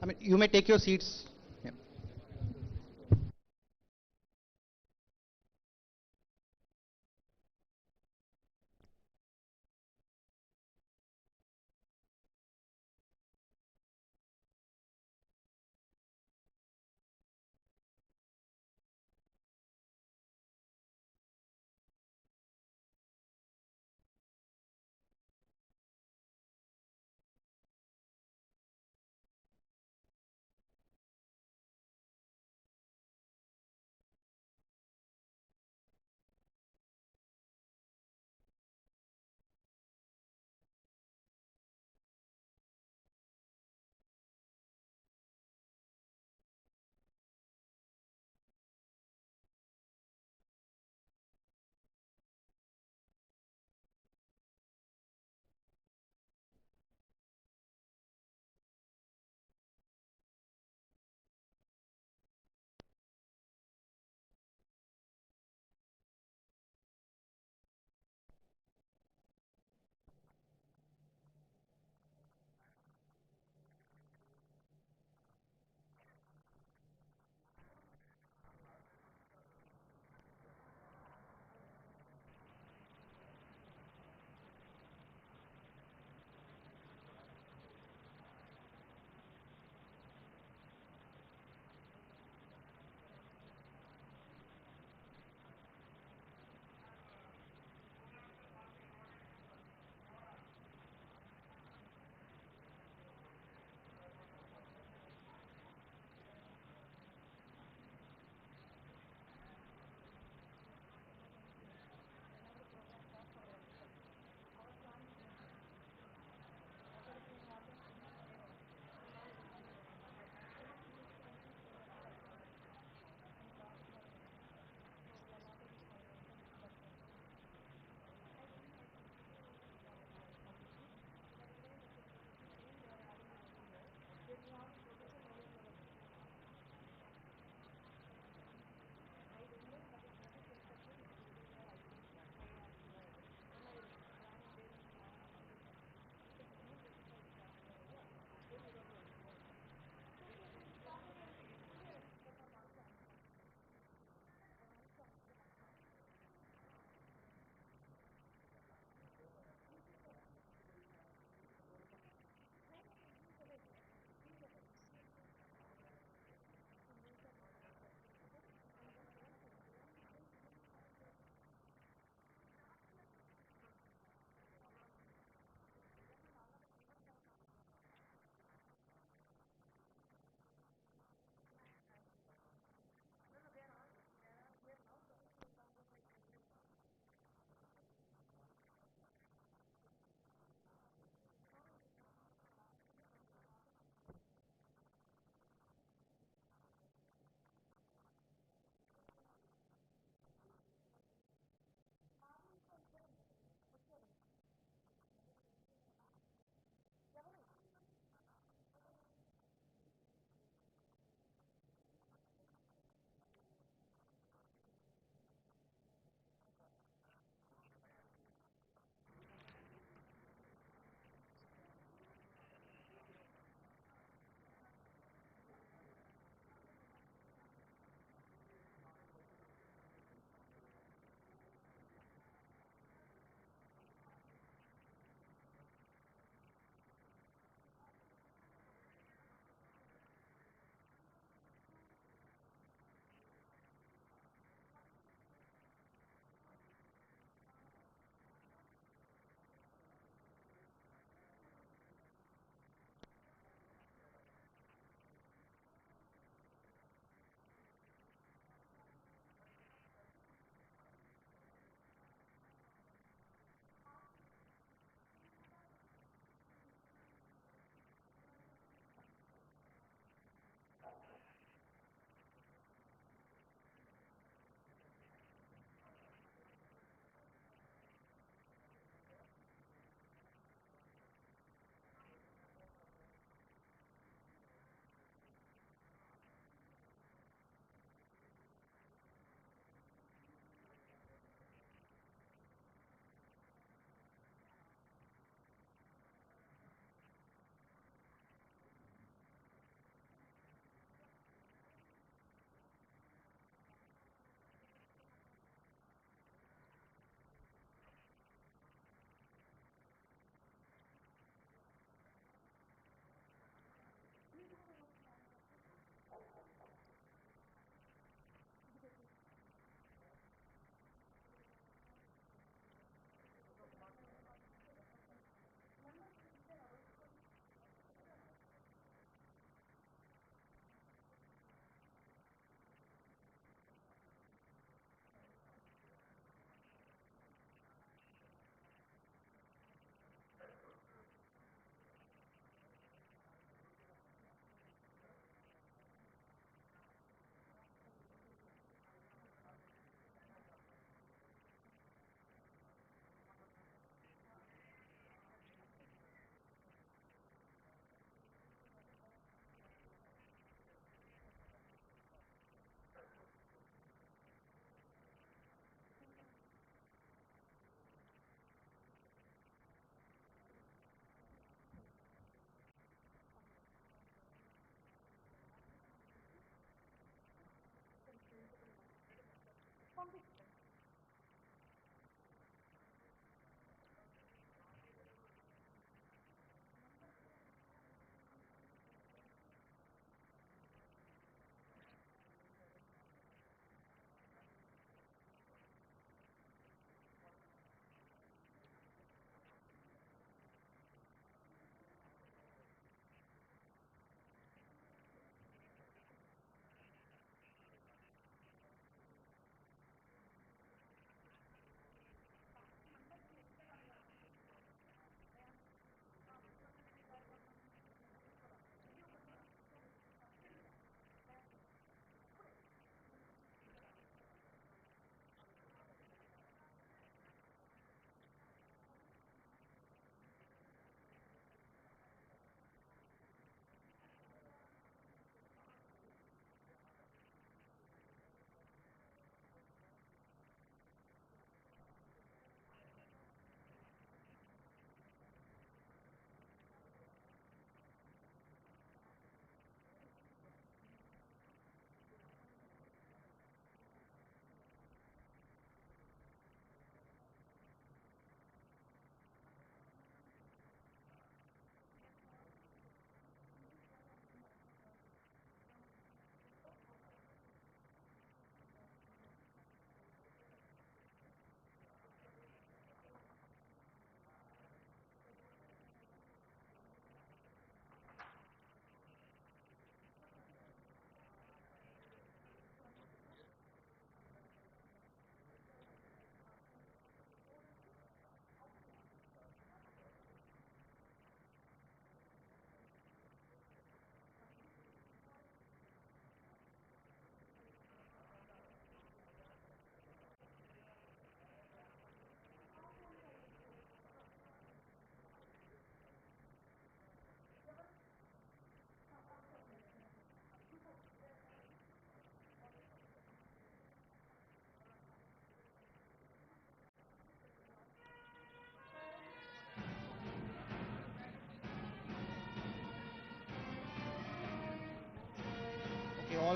I mean, you may take your seats. Yeah.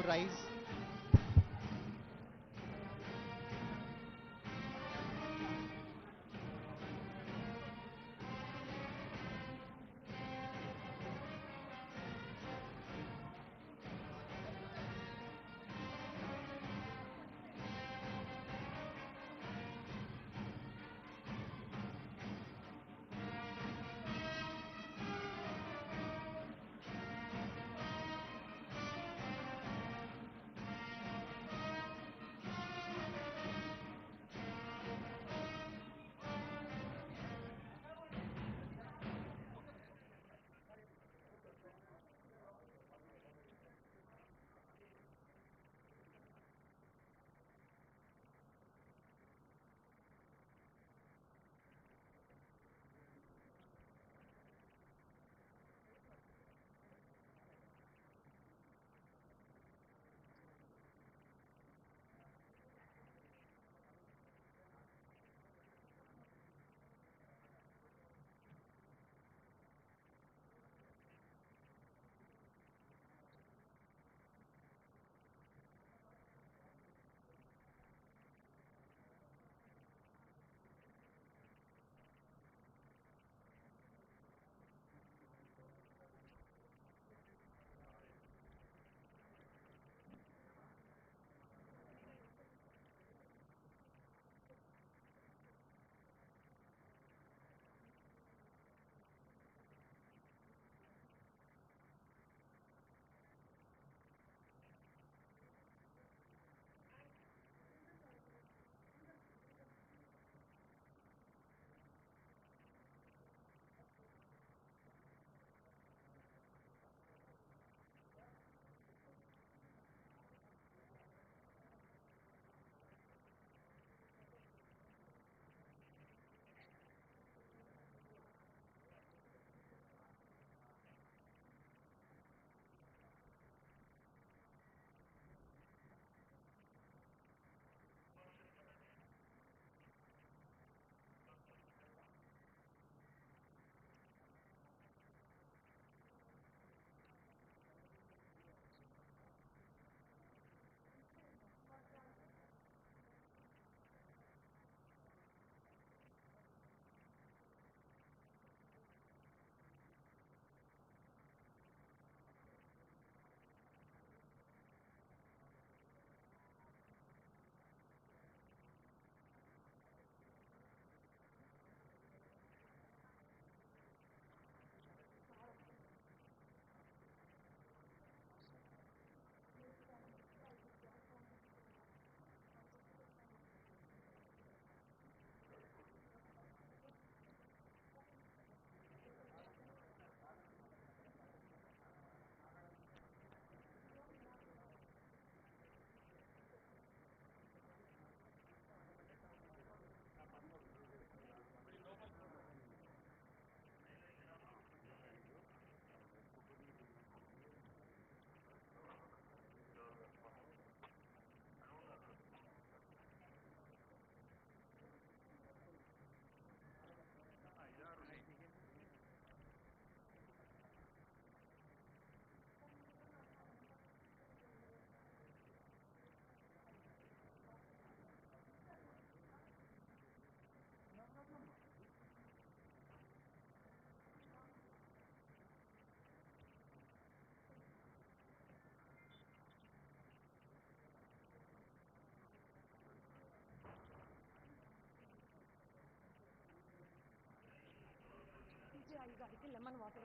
rise. ఈ గారికి lemon water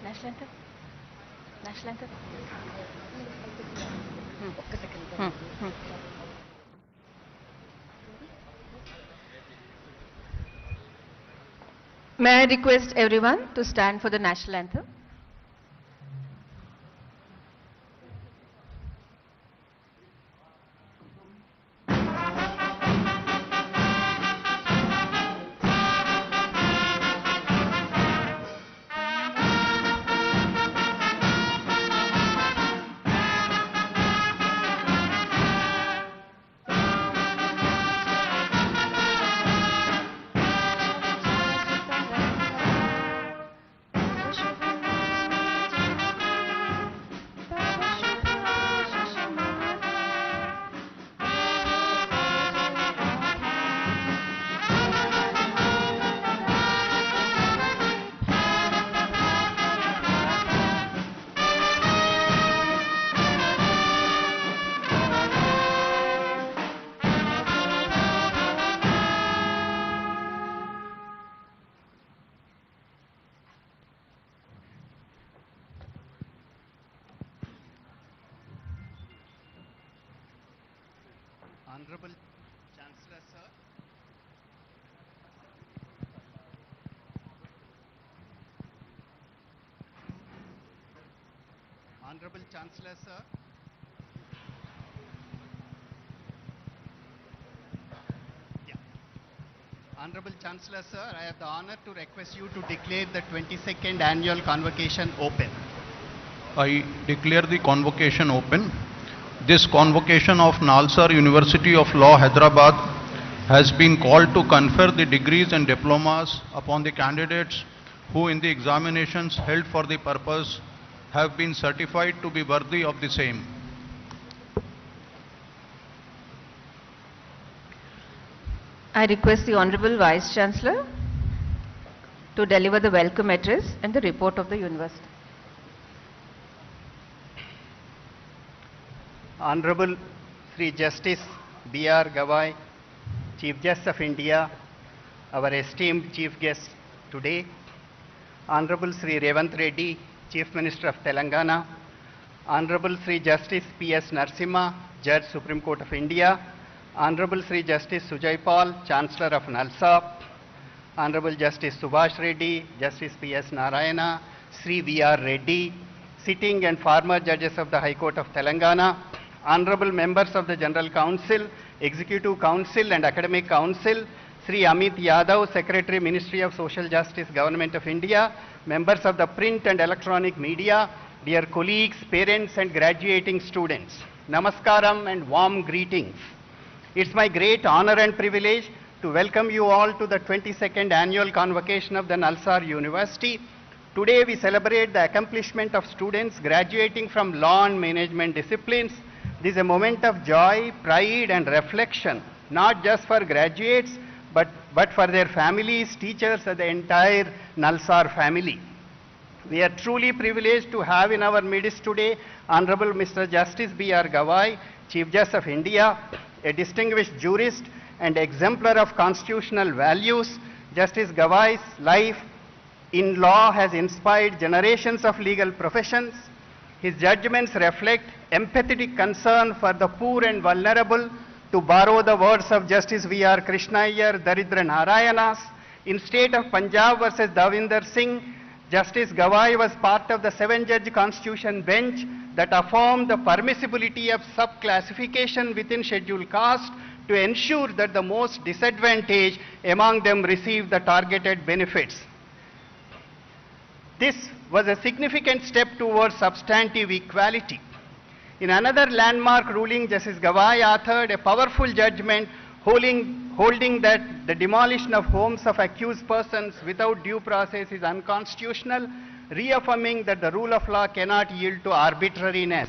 national anthem? National anthem? ఒక్క second May I request everyone to stand for the national anthem? Shubham Honorable Chancellor, sir. Honorable Chancellor, sir. Yeah. Honorable Chancellor, sir, I have the honor to request you to declare the 22nd annual convocation open. I declare the convocation open. This convocation of Nalsar University of Law, Hyderabad has been called to confer the degrees and diplomas upon the candidates who in the examinations held for the purpose have been certified to be worthy of the same. I request the Honorable Vice Chancellor to deliver the welcome address and the report of the university. Honorable Sri Justice B.R. Gawai, Chief Justice of India, our esteemed Chief Guest today, Honorable Sri.A.Revanth Reddy, Chief Minister of Telangana, Honorable Sri Justice P.S. Narasimha, Judge Supreme Court of India, Honorable Sri Justice Sujay Paul, Chancellor of Nalsar, Honorable Justice Subhash Reddy, Justice P.S. Narayana, Sri V.R. Reddy, sitting and former judges of the High Court of Telangana, Honorable members of the General Council, Executive Council and Academic Council, Sri Amit Yadav, Secretary, Ministry of Social Justice, Government of India, members of the print and electronic media, dear colleagues, parents and graduating students, Namaskaram and warm greetings. It's my great honor and privilege to welcome you all to the 22nd annual convocation of the Nalsar University. Today we celebrate the accomplishment of students graduating from law and management disciplines. This is a moment of joy, pride and reflection, not just for graduates, but for their families, teachers and the entire Nalsar family. We are truly privileged to have in our midst today Honorable Mr. Justice B.R. Gawai, Chief Justice of India, a distinguished jurist and exemplar of constitutional values. Justice Gawai's life in law has inspired generations of legal professions. His judgments reflect empathetic concern for the poor and vulnerable. To borrow the words of Justice V.R. Krishna Iyer, Daridra Narayanas, in state of Punjab versus Davinder Singh, Justice Gawai was part of the 7-judge constitution bench that affirmed the permissibility of subclassification within scheduled caste to ensure that the most disadvantaged among them receive the targeted benefits. This was a significant step towards substantive equality. In another landmark ruling, Justice Gawai authored a powerful judgment holding that the demolition of homes of accused persons without due process is unconstitutional, reaffirming that the rule of law cannot yield to arbitrariness.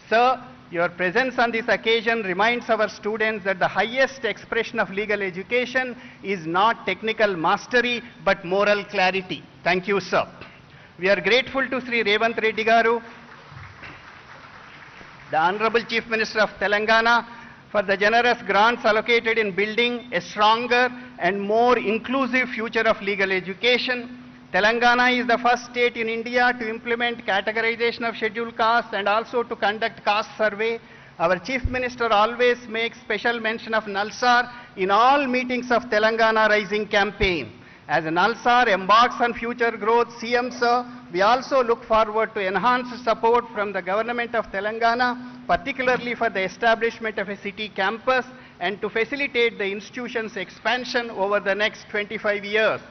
Sir, your presence on this occasion reminds our students that the highest expression of legal education is not technical mastery but moral clarity. Thank you, sir. We are grateful to Sri.A.Revanth Reddy Garu, the Honorable Chief Minister of Telangana, for the generous grants allocated in building a stronger and more inclusive future of legal education. Telangana is the first state in India to implement categorization of scheduled castes and also to conduct caste survey. Our Chief Minister always makes special mention of Nalsar in all meetings of Telangana Rising campaign. As Nalsar embarks on future growth, CM sir, we also look forward to enhanced support from the government of Telangana, particularly for the establishment of a city campus and to facilitate the institution's expansion over the next 25 years.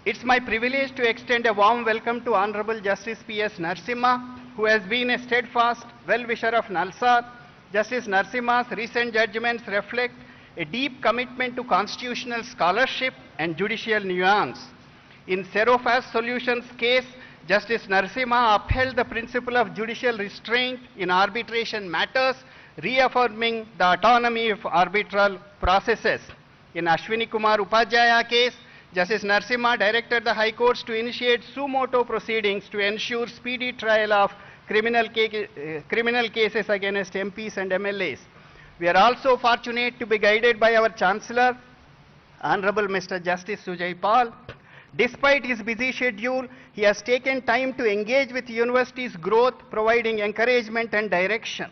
It's my privilege to extend a warm welcome to Honorable Justice P.S. Narasimha, who has been a steadfast well-wisher of Nalsar. Justice Narasimha's recent judgments reflect a deep commitment to constitutional scholarship and judicial nuance. In Serofas Solutions case, Justice Narasimha upheld the principle of judicial restraint in arbitration matters, reaffirming the autonomy of arbitral processes. In Ashwini Kumar Upadhyaya case, Justice Narasimha directed the High Courts to initiate suo motu proceedings to ensure speedy trial of criminal cases against MPs and MLAs. We are also fortunate to be guided by our Chancellor, Honorable Mr. Justice Sujay Paul. Despite his busy schedule, he has taken time to engage with the university's growth, providing encouragement and direction.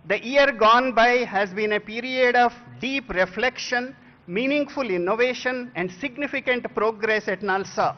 The year gone by has been a period of deep reflection, meaningful innovation, and significant progress at Nalsar.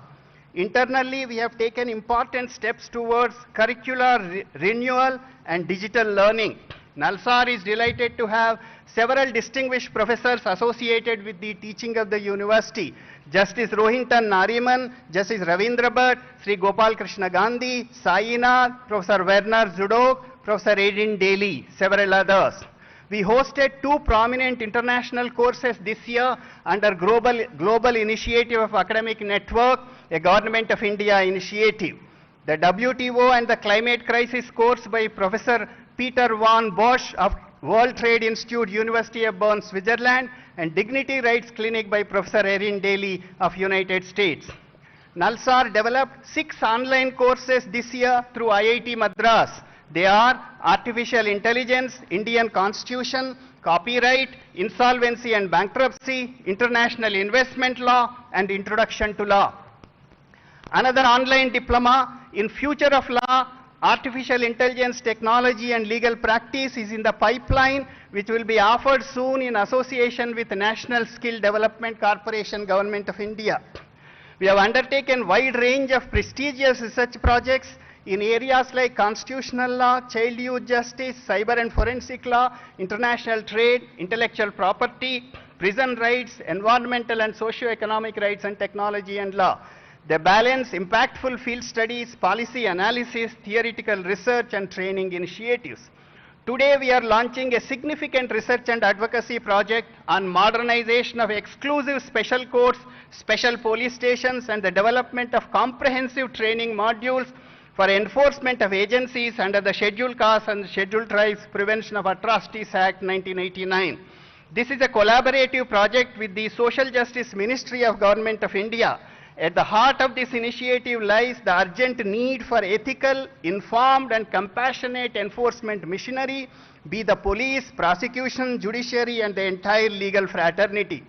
Internally, we have taken important steps towards curricular renewal and digital learning. Nalsar is delighted to have several distinguished professors associated with the teaching of the university. Justice Rohinton Nariman, Justice Ravindra Bhatt, Sri Gopal Krishna Gandhi, Sainath, Professor Werner Zudok, Professor Aiden Daly, several others. We hosted 2 prominent international courses this year under Global Initiative of Academic Network, a Government of India initiative. The WTO and the Climate Crisis course by Professor Peter von Bosch of World Trade Institute, University of Bern, Switzerland, and Dignity Rights Clinic by Professor Erin Daly of United States. Nalsar developed 6 online courses this year through IIT Madras. They are Artificial Intelligence, Indian Constitution, Copyright, Insolvency and Bankruptcy, International Investment Law, and Introduction to Law. Another online diploma in Future of Law, Artificial Intelligence Technology and Legal Practice is in the pipeline, which will be offered soon in association with the National Skill Development Corporation, Government of India. We have undertaken wide range of prestigious research projects in areas like constitutional law, child youth justice, cyber and forensic law, international trade, intellectual property, prison rights, environmental and socio-economic rights, and technology and law. They balance impactful field studies, policy analysis, theoretical research, and training initiatives. Today we are launching a significant research and advocacy project on modernization of exclusive special courts, special police stations, and the development of comprehensive training modules for enforcement of agencies under the Scheduled Castes and Scheduled Tribes Prevention of Atrocities Act 1989. This is a collaborative project with the Social Justice Ministry of Government of India. At the heart of this initiative lies the urgent need for ethical, informed, and compassionate enforcement machinery, be the police, prosecution, judiciary, and the entire legal fraternity.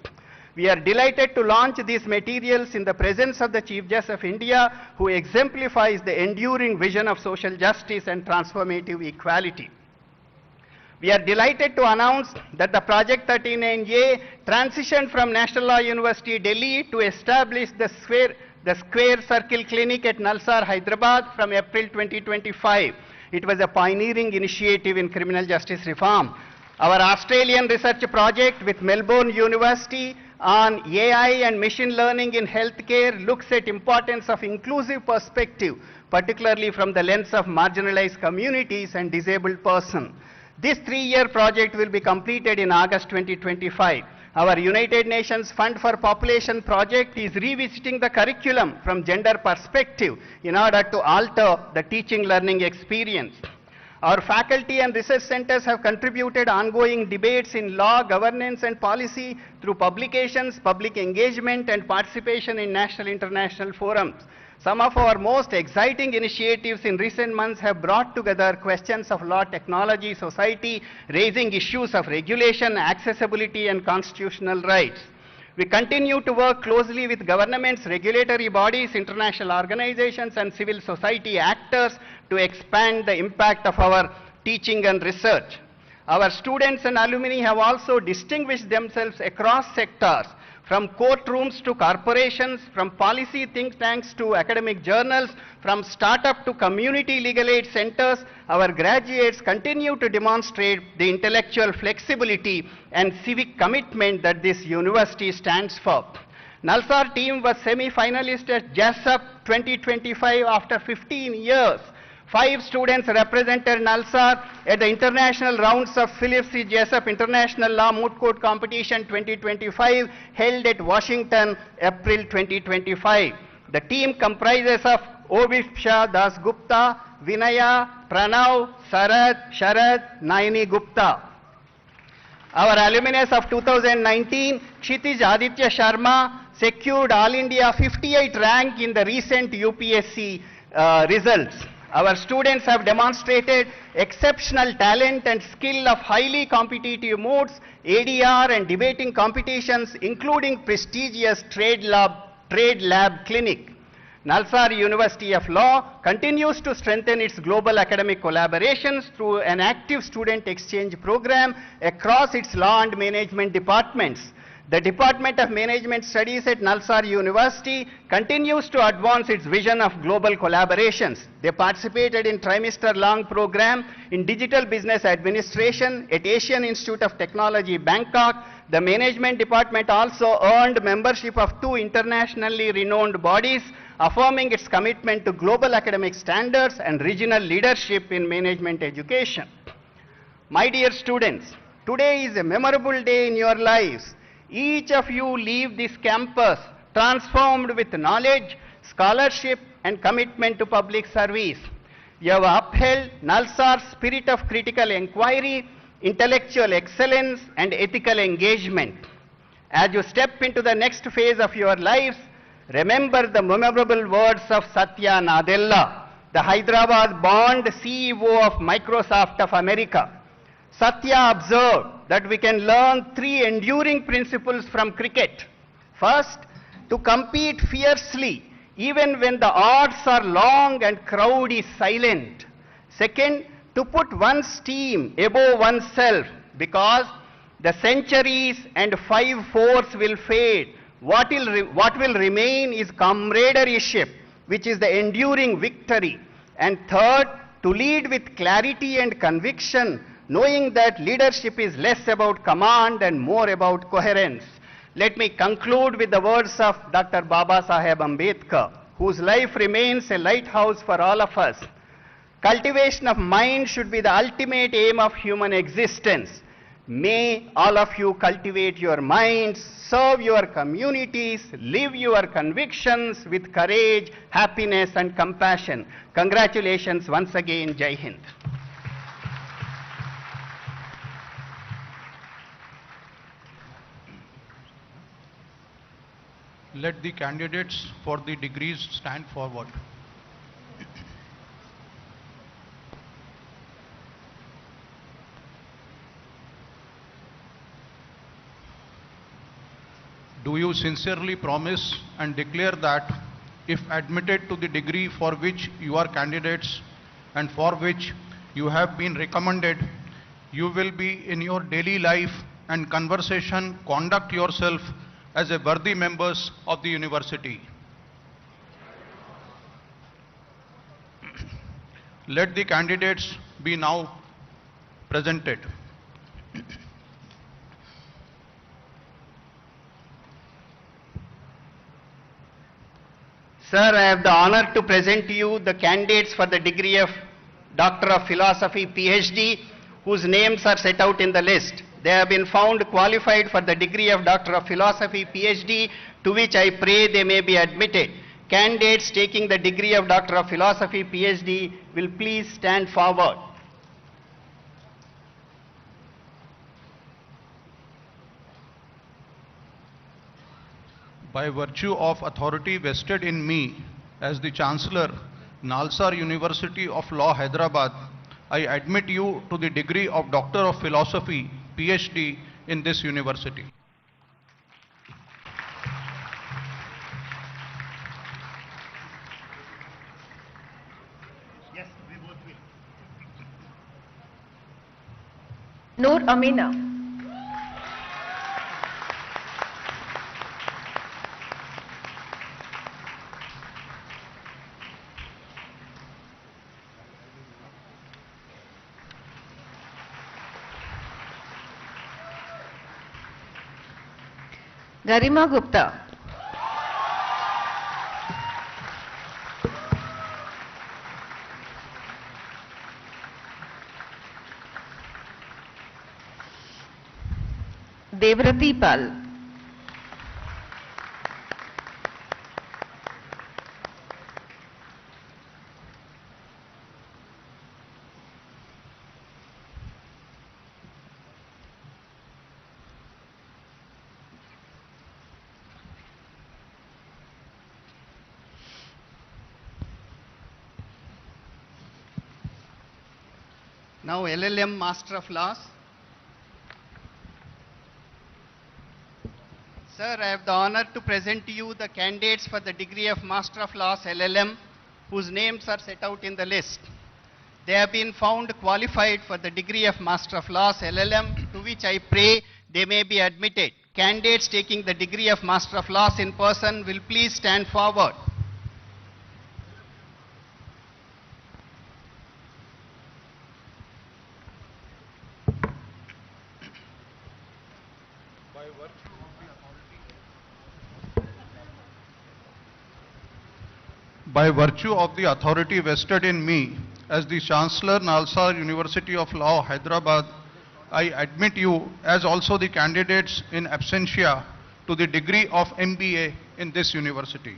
We are delighted to launch these materials in the presence of the Chief Justice of India, who exemplifies the enduring vision of social justice and transformative equality. We are delighted to announce that the Project 39A transitioned from National Law University, Delhi to establish the Square Circle Clinic at Nalsar, Hyderabad from April 2025. It was a pioneering initiative in criminal justice reform. Our Australian research project with Melbourne University on AI and machine learning in healthcare looks at importance of inclusive perspective, particularly from the lens of marginalized communities and disabled persons. This 3-year project will be completed in August 2025. Our United Nations Fund for Population project is revisiting the curriculum from gender perspective in order to alter the teaching learning experience. Our faculty and research centers have contributed ongoing debates in law, governance, and policy through publications, public engagement, and participation in national international forums. Some of our most exciting initiatives in recent months have brought together questions of law, technology, society, raising issues of regulation, accessibility, and constitutional rights. We continue to work closely with governments, regulatory bodies, international organizations, and civil society actors to expand the impact of our teaching and research. Our students and alumni have also distinguished themselves across sectors, from courtrooms to corporations, from policy think tanks to academic journals, from startup to community legal aid centers. Our graduates continue to demonstrate the intellectual flexibility and civic commitment that this university stands for. Nalsar team was semi-finalist at JASUP 2025 after 15 years. 5 students represented Nalsar at the international rounds of Phillips C. Jessup International Law Moot Court Competition 2025 held at Washington, April 2025. The team comprises of Obisha Das Gupta, Vinaya, Pranav, Sharad, Naini Gupta. Our alumnus of 2019, Kshitij Aditya Sharma, secured All India 58 rank in the recent UPSC results. Our students have demonstrated exceptional talent and skill of highly competitive modes, ADR and debating competitions, including prestigious trade lab clinic. Nalsar University of Law continues to strengthen its global academic collaborations through an active student exchange program across its law and management departments. The Department of Management Studies at Nalsar University continues to advance its vision of global collaborations. They participated in trimester-long program in Digital Business Administration at Asian Institute of Technology, Bangkok. The Management Department also earned membership of 2 internationally renowned bodies, affirming its commitment to global academic standards and regional leadership in management education. My dear students, today is a memorable day in your lives. Each of you leave this campus transformed with knowledge, scholarship, and commitment to public service. You have upheld Nalsar's spirit of critical inquiry, intellectual excellence, and ethical engagement. As you step into the next phase of your lives, remember the memorable words of Satya Nadella, the Hyderabad-born CEO of Microsoft of America. Satya observed that we can learn 3 enduring principles from cricket. First, to compete fiercely even when the odds are long and crowd is silent. Second, to put one's team above oneself because the centuries and 5 fours will fade. What will remain is camaraderie, which is the enduring victory. And third, to lead with clarity and conviction, knowing that leadership is less about command and more about coherence. Let me conclude with the words of Dr. Baba Saheb Ambedkar, whose life remains a lighthouse for all of us. Cultivation of mind should be the ultimate aim of human existence. May all of you cultivate your minds, serve your communities, live your convictions with courage, happiness, and compassion. Congratulations once again. Jai Hind. Let the candidates for the degrees stand forward. Do you sincerely promise and declare that if admitted to the degree for which you are candidates and for which you have been recommended, you will be in your daily life and conversation conduct yourself as a worthy members of the university? Let the candidates be now presented. Sir, I have the honor to present to you the candidates for the degree of Doctor of Philosophy, PhD, whose names are set out in the list. They have been found qualified for the degree of Doctor of Philosophy, PhD, to which I pray they may be admitted. Candidates taking the degree of Doctor of Philosophy, PhD will please stand forward. By virtue of authority vested in me as the Chancellor, Nalsar University of Law, Hyderabad, I admit you to the degree of Doctor of Philosophy, PhD in this university. Yes, we both will. Noor Amina. Garima Gupta. Devrati Pal. Now LLM Master of Laws, Sir, I have the honor to present to you the candidates for the degree of Master of Laws LLM, whose names are set out in the list. They have been found qualified for the degree of Master of Laws LLM, to which I pray they may be admitted. Candidates taking the degree of Master of Laws in person will please stand forward. By virtue of the authority vested in me as the Chancellor, Nalsar University of Law, Hyderabad, I admit you as also the candidates in absentia to the degree of MBA in this university.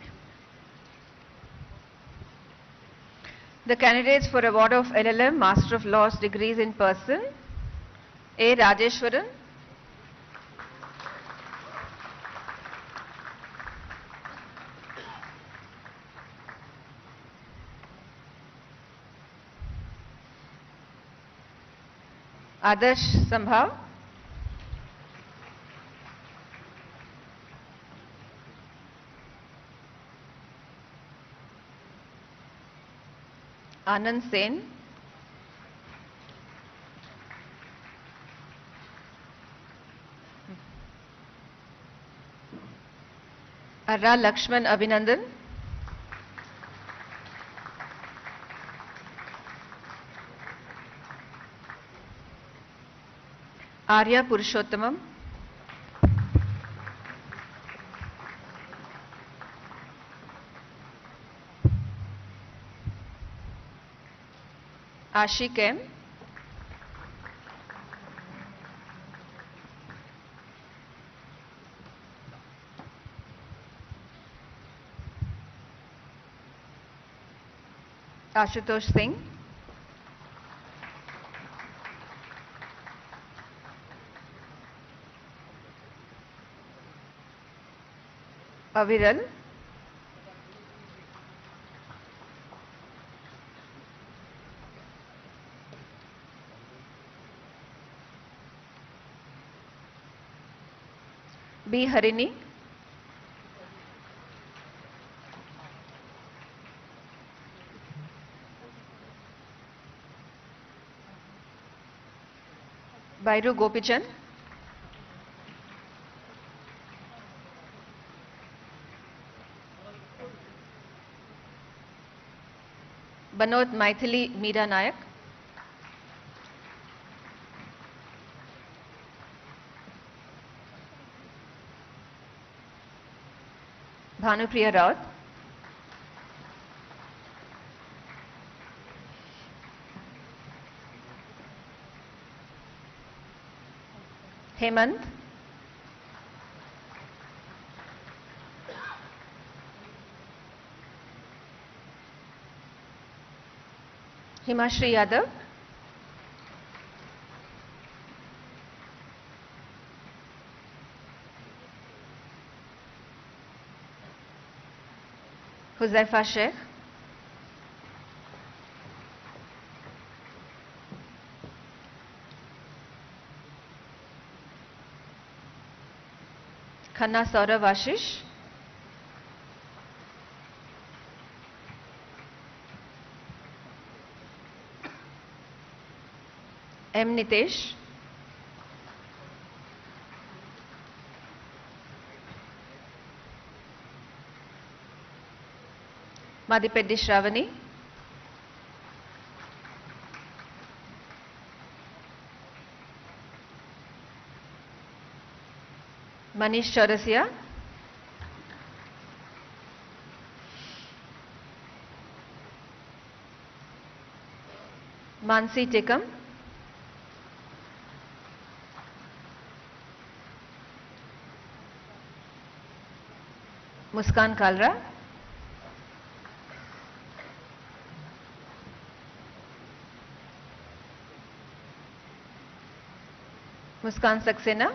The candidates for award of LLM Master of Laws degrees in person: A. Rajeshwaran, Adarsh Sambhav, Anand Sen, Arra Lakshman Abhinandan, Arya Purushottamam, Ashik M, Ashutosh Singh, Aviral, B. Harini, Bairu Gopichand, Banod Maithili Meera Nayak, Bhanupriya Raut, Hemant, Himashri Yadav, Huzaifa Sheikh, Khanna Saurav Ashish, M. Nitesh, Madhipeddi Shravani, Manish Chaurasia, Mansi Tikam, Muskan Kalra, Muskan Saxena,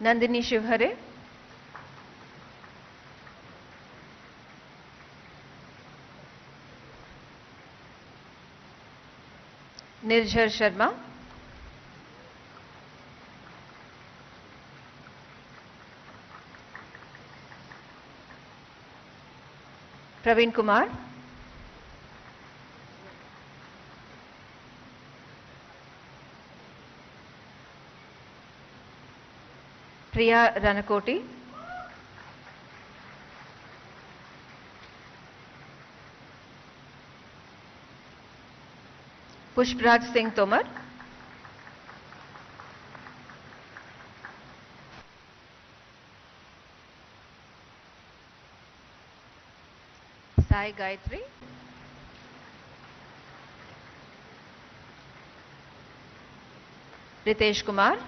Nandini Shivhare, Nirjhar Sharma, Praveen Kumar, Priya Ranakoti, Pushpraj Singh Tomar, Sai Gayatri, Ritesh Kumar,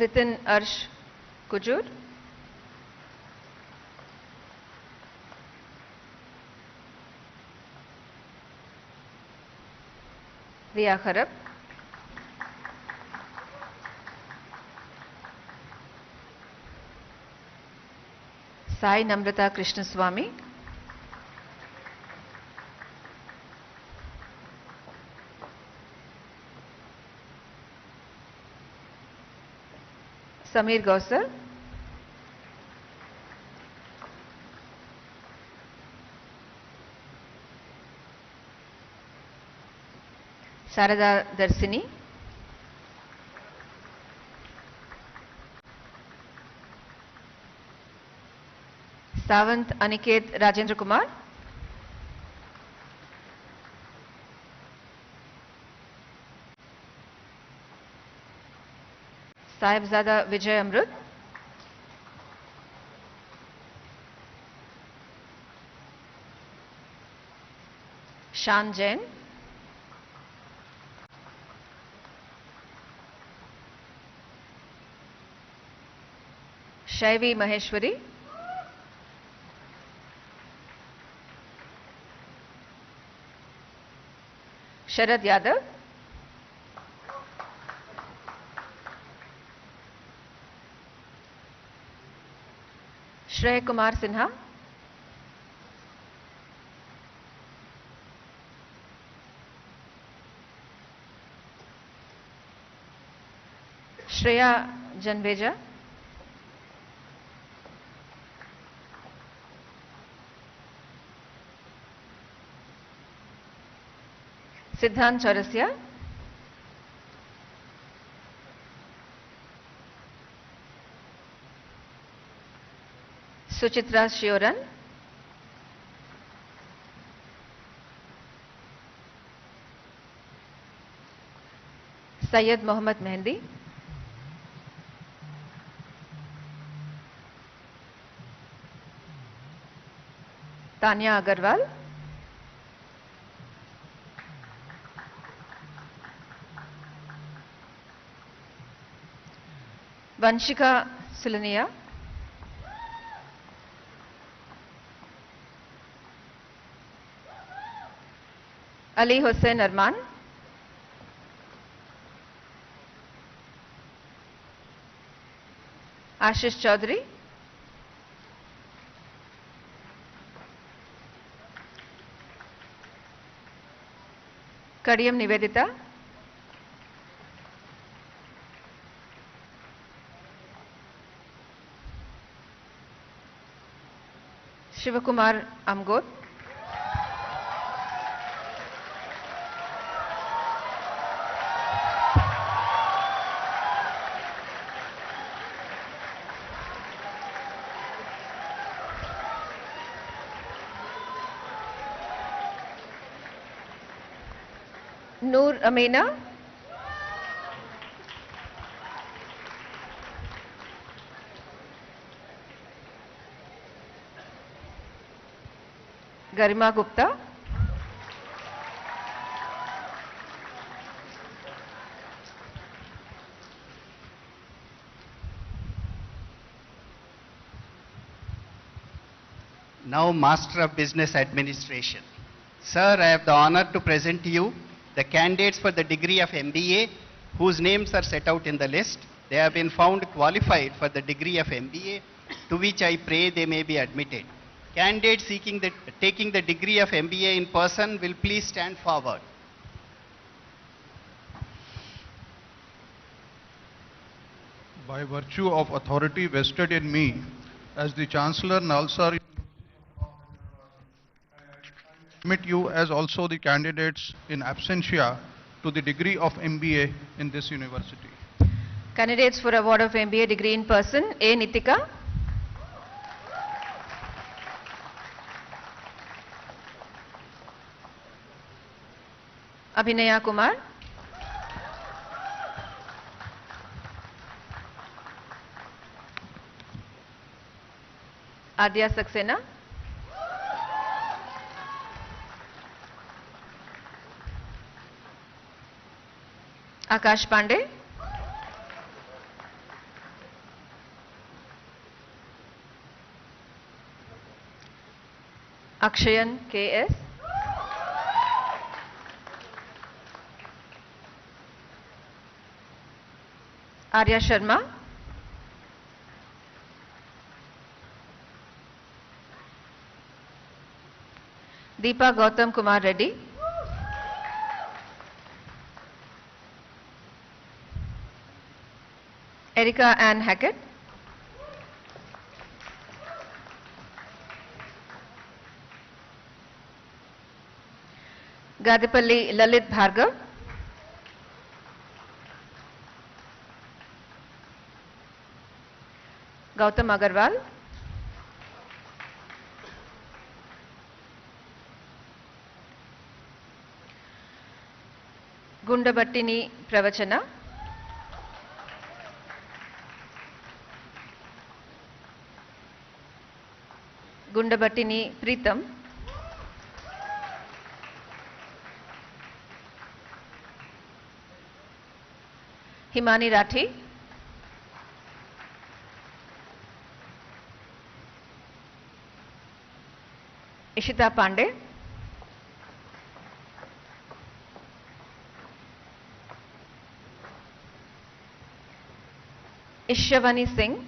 Ritin Arsh Kujur, Riya Kharab, Sai Namrata Krishnaswamy, Samir Gausar, Sarada Darsini, Savant Aniket Rajendra Kumar, Sahibzada Vijay Amrut, Shan Jain, Shaivi Maheshwari, Sharad Yadav, Shrey Kumar Sinha, Shreya Janveja, Siddhant Chaurasia, Suchitra Shioran, Syed Mohammad Mehndi, Tanya Agarwal, Vanshika Silania, Ali Hussain Arman, Ashish Chaudhary, Kadiyam Nivedita, Shivakumar Amgot, Noor Amina, Garima Gupta, Now Master of Business Administration. Sir, I have the honor to present to you the candidates for the degree of MBA whose names are set out in the list. They have been found qualified for the degree of MBA, to which I pray they may be admitted. Candidates taking the degree of MBA in person will please stand forward. By virtue of authority vested in me as the Chancellor Nalsar, admit you as also the candidates in absentia to the degree of MBA in this university. Candidates for award of MBA degree in person, A. Nitika. Abhinaya Kumar. Adya Saxena. Akash Pandey. Akshayan K.S. Arya Sharma. Deepa Gautam Kumar Reddy. Erica Ann Hackett. Gadipalli Lalit Bhargav. Gautam Agarwal. Gundabattini Pravachana. Gundabattini Pritam. Himani Rathi. Ishita Pandey. Ishavani Singh.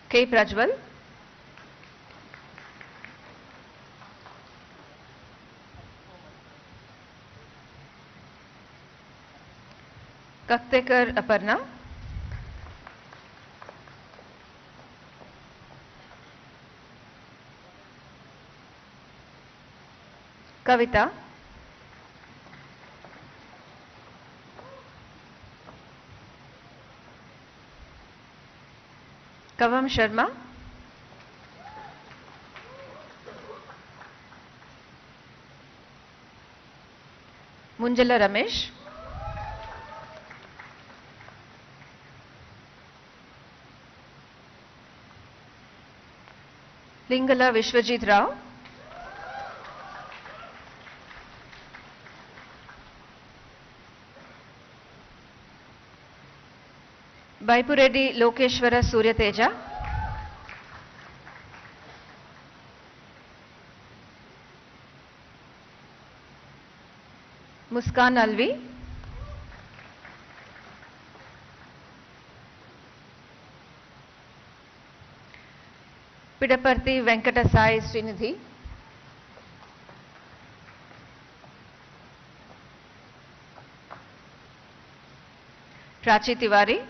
K. Prajwal. Kaktekar Aparna. Kavita. Kavam Sharma. Munjala Ramesh. Lingala Vishwajit Rao. Baipureddy Lokeshwara Surya Teja. Muskan Alvi. Pidaparthi Venkatasai Srinidhi. Prachi Tiwari.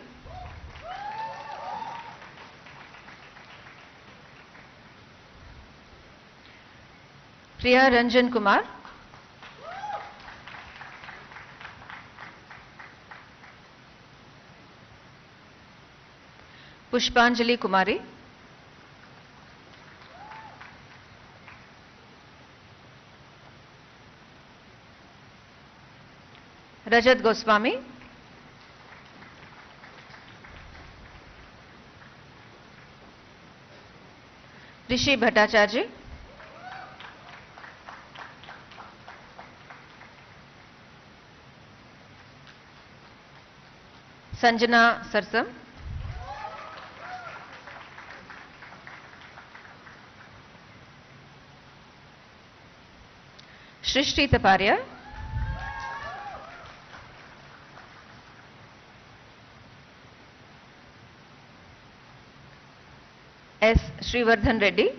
Priya Ranjan Kumar. Pushpanjali Kumari. Rajat Goswami. Rishi Bhattacharya. Sanjana Sarsam. Srishti Taparia, S. Sri.A.Revanth Reddy,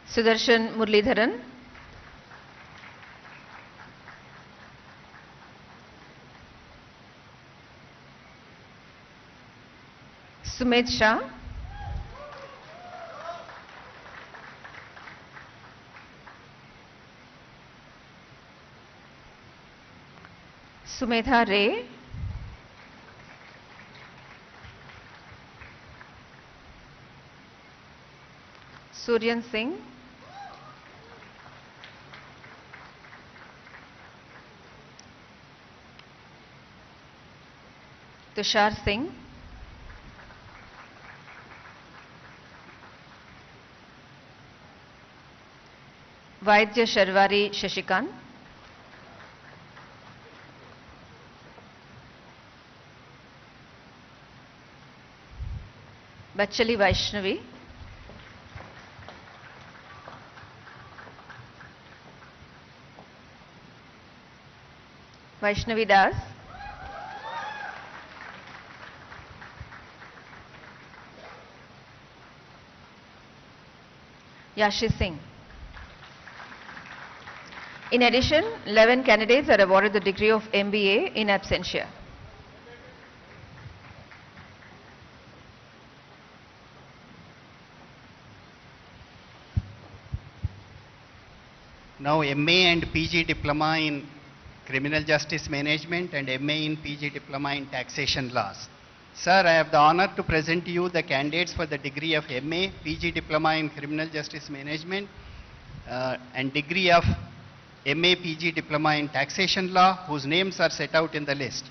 Sudarshan Murlidharan, Sumit Shah, Sumetha Ray, Suryan Singh, Tushar Singh, Vaidya Sharwari Shashikant, Bachali Vaishnavi, Vaishnavi Das, Yashi Singh. In addition, 11 candidates are awarded the degree of MBA in absentia. Now MA and PG Diploma in Criminal Justice Management and MA in PG Diploma in Taxation Laws. Sir, I have the honor to present to you the candidates for the degree of MA, PG Diploma in Criminal Justice Management and degree of MA, PG Diploma in Taxation Law, whose names are set out in the list.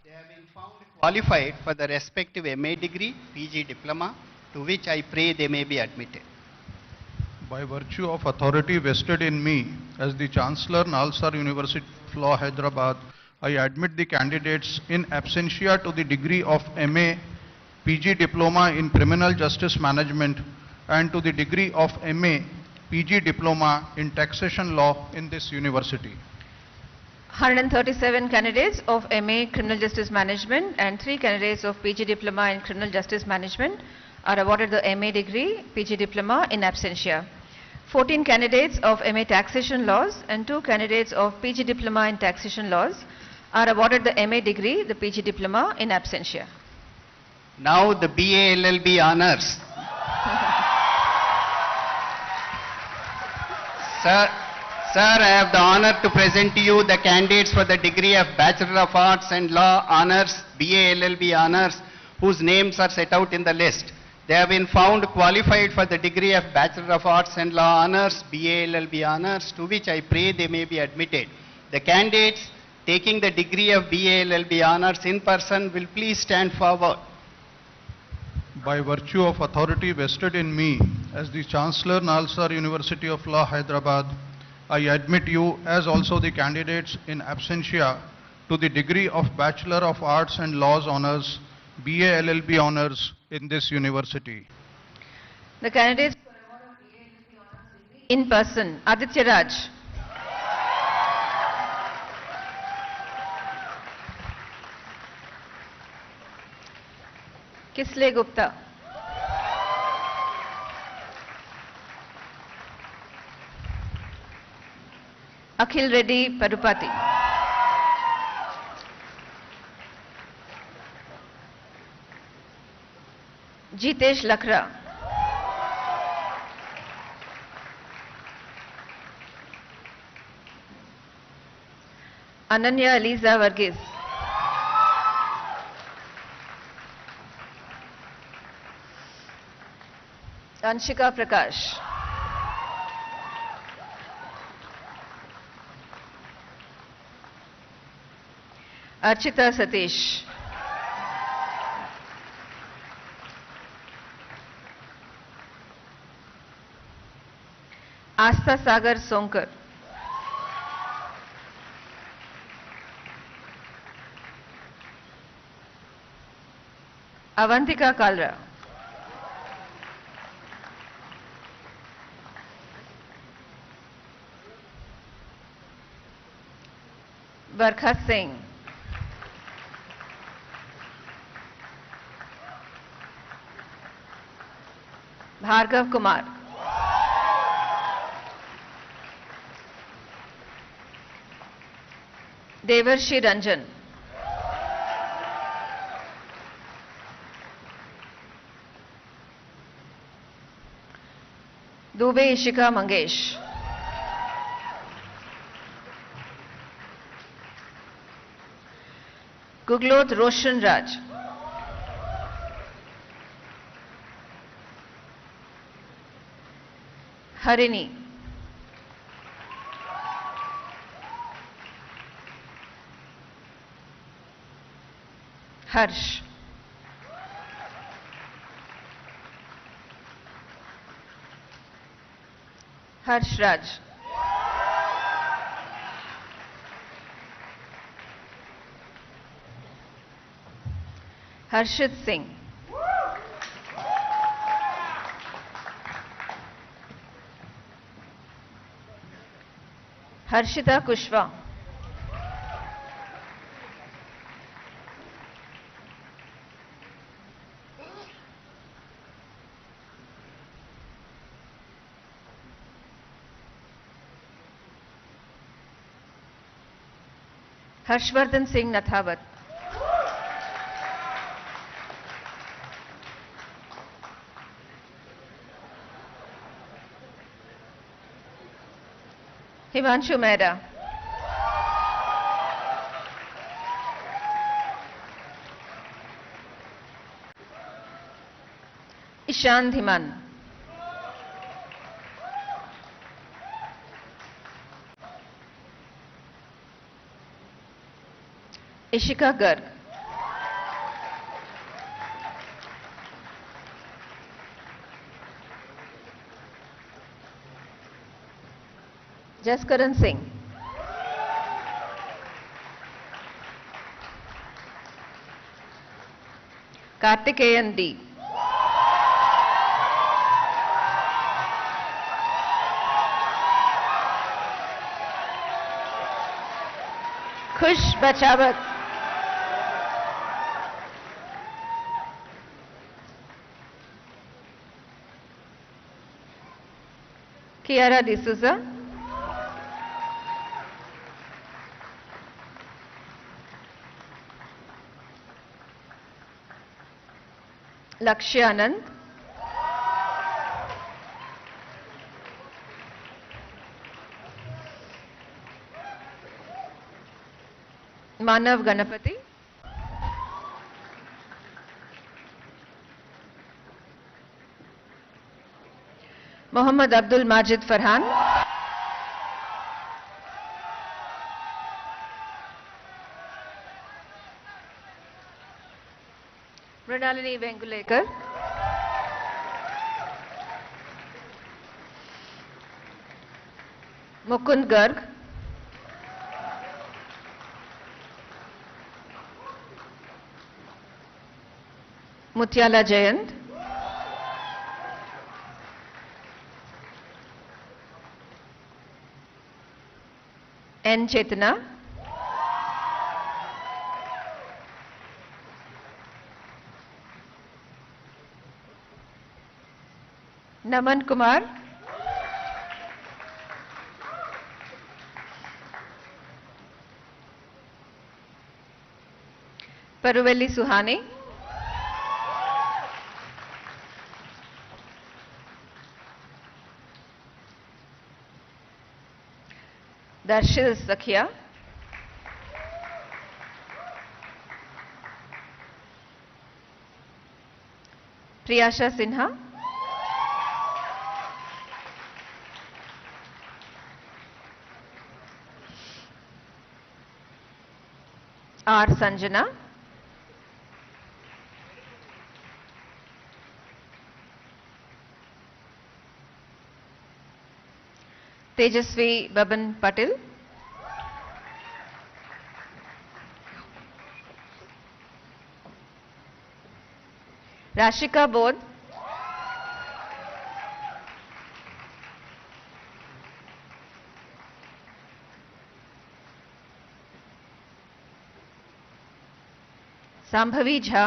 They have been found qualified for the respective MA degree, PG Diploma, to which I pray they may be admitted. By virtue of authority vested in me as the Chancellor, Nalsar University of Law, Hyderabad, I admit the candidates in absentia to the degree of MA, PG Diploma in Criminal Justice Management and to the degree of MA, PG Diploma in Taxation Law in this university. 137 candidates of MA Criminal Justice Management and 3 candidates of PG Diploma in Criminal Justice Management are awarded the MA degree, PG Diploma in absentia. 14 candidates of MA Taxation Laws and 2 candidates of PG Diploma in Taxation Laws are awarded the MA degree, the PG Diploma in absentia. Now the BA LLB honors. Sir, I have the honor to present to you the candidates for the degree of Bachelor of Arts and Law Honors, BA LLB Honors, whose names are set out in the list. They have been found qualified for the degree of Bachelor of Arts and Law Honors, BA LLB Honors, to which I pray they may be admitted. The candidates taking the degree of BA LLB Honors in person will please stand forward. By virtue of authority vested in me as the Chancellor, Nalsar University of Law, Hyderabad, I admit you as also the candidates in absentia to the degree of Bachelor of Arts and Laws Honors, BA LLB Honors in this university. The candidates for award of BA LLB Honors in person, Aditya Raj, Kisle Gupta, Akhil Reddy Padupati, Jitesh Lakra, Ananya Aliza Varghese, Anshika Prakash, Archita Satish, Astha Sagar Sonkar, Avantika Kalra. Barkha Singh. Bhargav Kumar. Devarshi Ranjan. Dubey Ishika Mangesh. Guglot Roshan Raj. Harini. Harsh. Harsh Raj. Harshit Singh. Harshita Kushwa. Harshvardhan Singh Nathawat. Himanshu Mehra. Ishan Dhiman. Ishika Garg. Jaskaran Singh. Kartikeyan D. Khush Bachawat. Kiara D'Souza. Lakshya Anand. Manav Ganapati. Mohammad Abdul Majid Farhan. Mrinalini Vengulekar. Mukund Garg. Mutyala Jayant. N. Chetana. Naman Kumar. Paruvelli Suhani. Darshil Sakhia. Priyasha Sinha. R. Sanjana. Tejasvi Baban Patil. Rashika Bodh, Sambhavi Jha,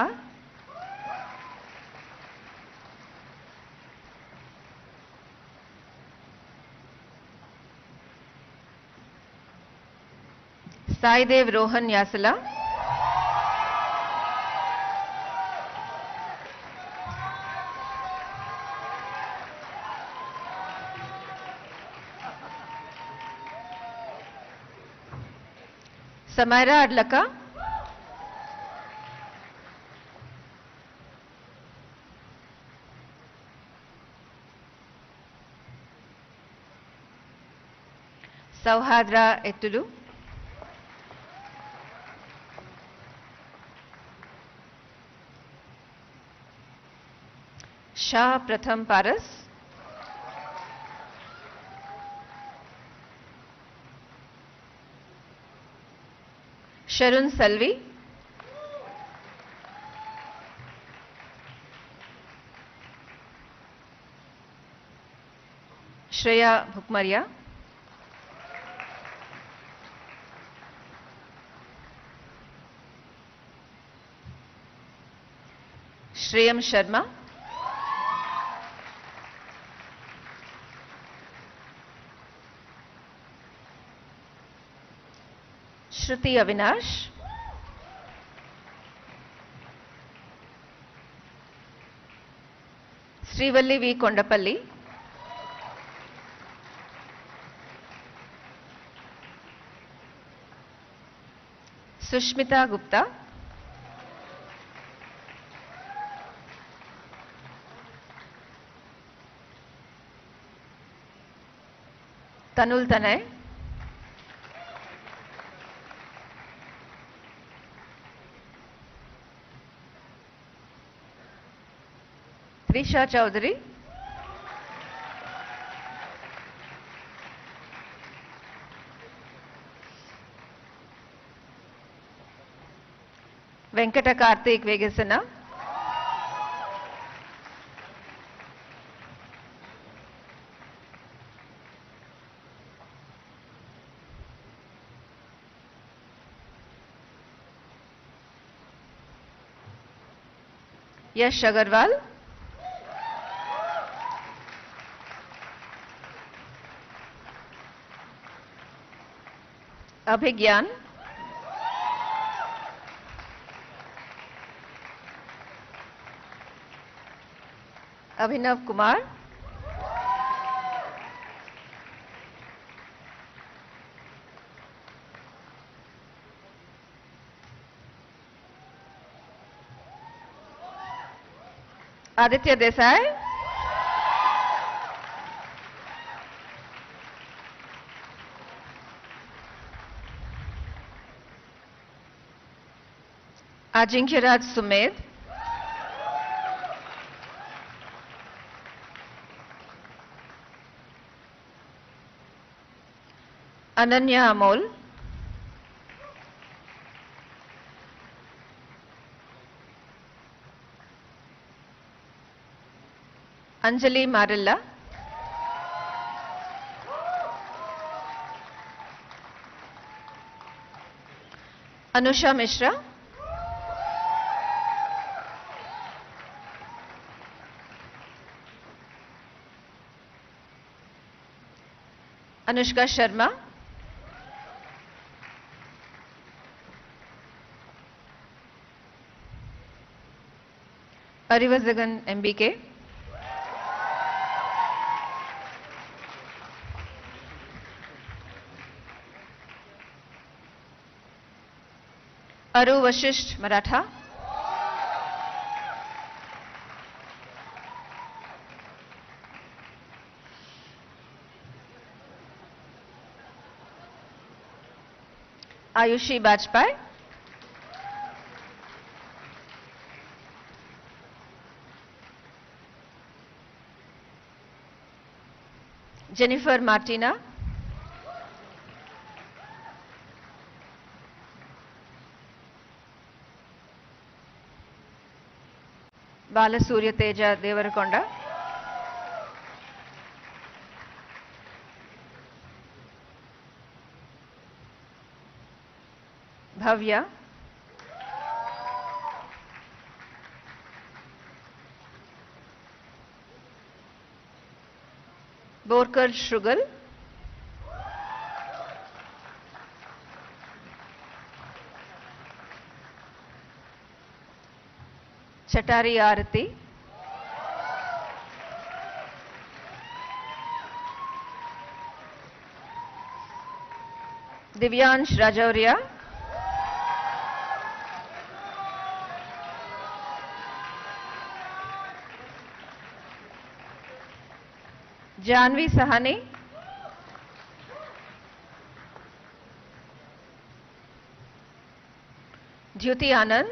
Saidev Rohan Yasala, Samaira Adlaka, Sauhadra Ettulu, Shah Pratham Paras, Sharun Salvi, Shreya Bhukmaria, Shreyam Sharma, Shruti Avinash, Srivalli V. Kondapalli, Sushmita Gupta, Tanul Tanay, Trisha Chaudhary, Venkata Karthik Vegasana, Yash Agarwal, Abhigyan, Abhinav Kumar, Aditya Desai, Ajinkya-Raj Sumed, Ananya Amol, Anjali Marilla, Anusha Mishra, Anushka Sharma, Arivazagan MBK, Aru Vashisht Maratha, Ayushi Bajpai, Jennifer Martina, Balasuriya Teja Devarakonda, Bhavya, Borkar Shrugal, Chatari Arati, Divyansh Rajauria, Janvi Sahani, Jyoti Anand,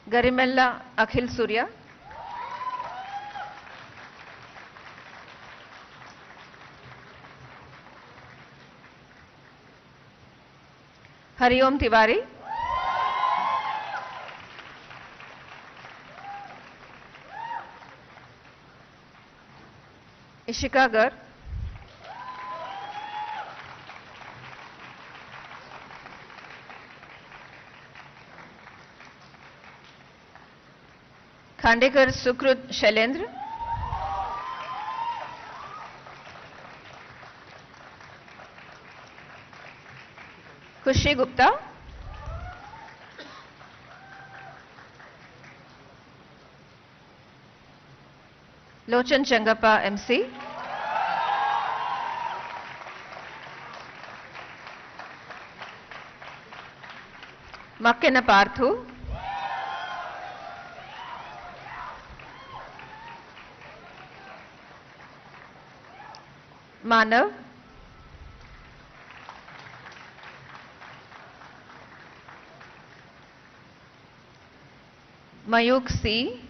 Garimella Akhil Surya, Hariom Tiwari, Ishika Gar, Khandekar Sukrut Shailendra, Khushi Gupta, Lochan Changappa MC, Makkena Parthu, Manav, Mayuk C,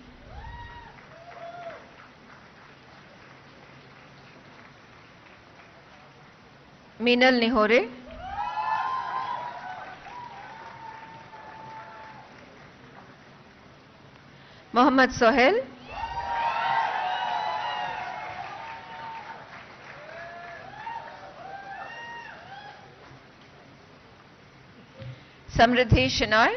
Meenal Nihore, Mohammad Sohail, Samriddhi Shinoy,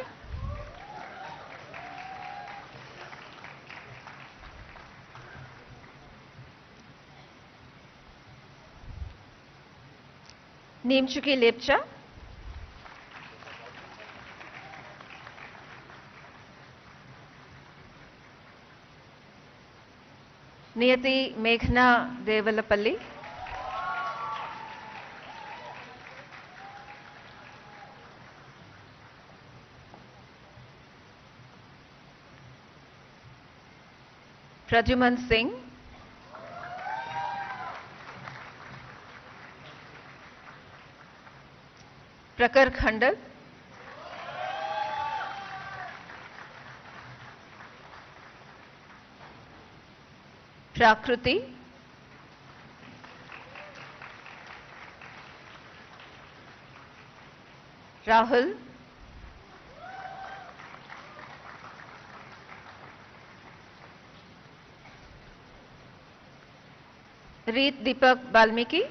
Neemchuki Lepcha, Niyati Meghna Devalapalli, Pradyuman Singh, Prakar Khandal, Prakruti, Rahul, Reet Deepak Balmiki,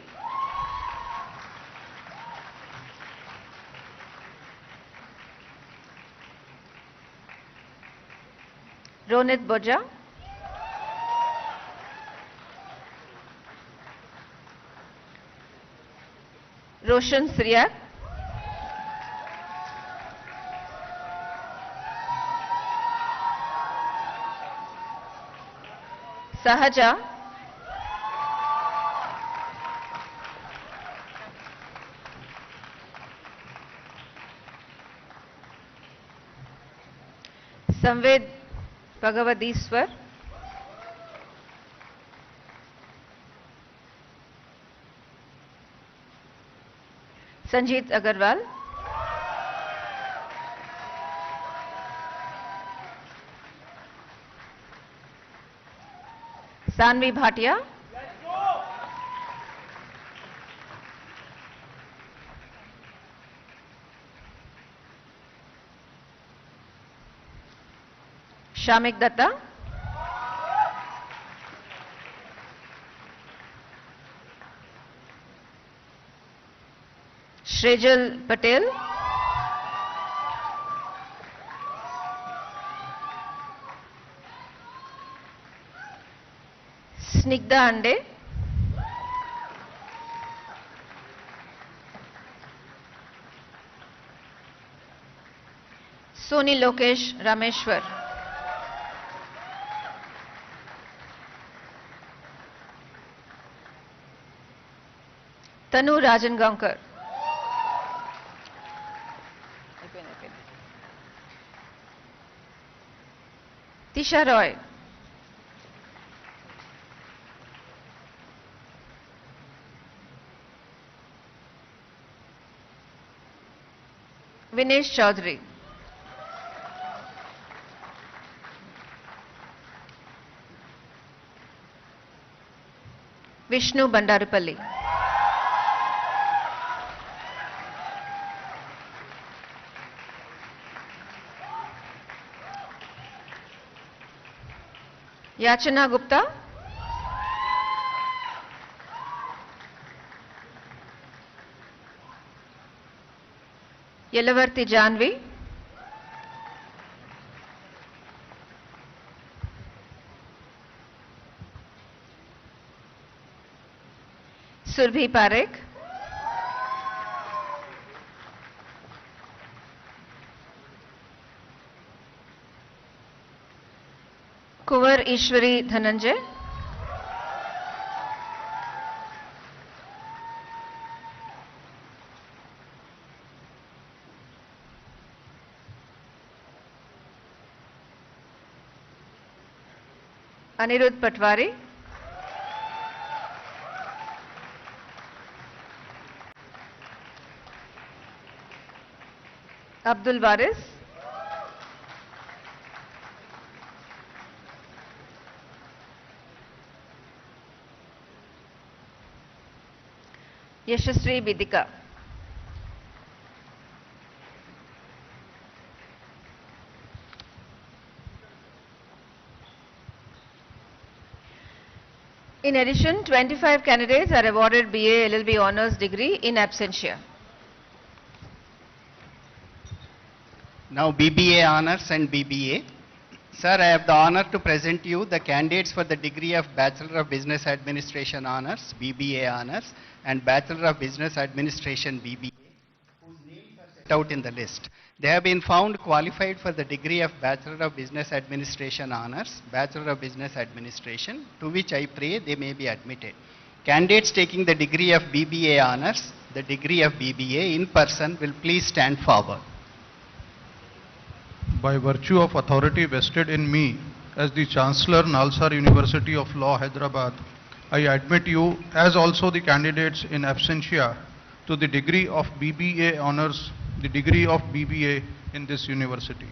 Ronit Boja, Roshan Sriyak, Sahaja, Samved Bhagavadiswar, Sanjeet Agarwal, Sanvi Bhatia, Shamik Datta, Shrejal Patel, Snigdha Ande, Soni Lokesh Rameshwar, Tanu Rajan Gankar, Tisha Roy, Vinesh Chaudhary, Vishnu Bandarupalli, Yachana Gupta, Yelavarti Janvi, Surbhi Parekh, Kuvar Ishwari Dhananjay, Anirudh Patwari, Abdul Waris, Yashasri Bidika. In addition, 25 candidates are awarded BA LLB Honours degree in absentia. Now BBA Honors and BBA. Sir, I have the honor to present you the candidates for the degree of Bachelor of Business Administration Honors, BBA Honors, and Bachelor of Business Administration, BBA, whose names are set out in the list. They have been found qualified for the degree of Bachelor of Business Administration Honors, Bachelor of Business Administration, to which I pray they may be admitted. Candidates taking the degree of BBA Honors, the degree of BBA in person will please stand forward. By virtue of authority vested in me as the Chancellor, Nalsar University of Law, Hyderabad, I admit you as also the candidates in absentia to the degree of BBA Honours, the degree of BBA in this university.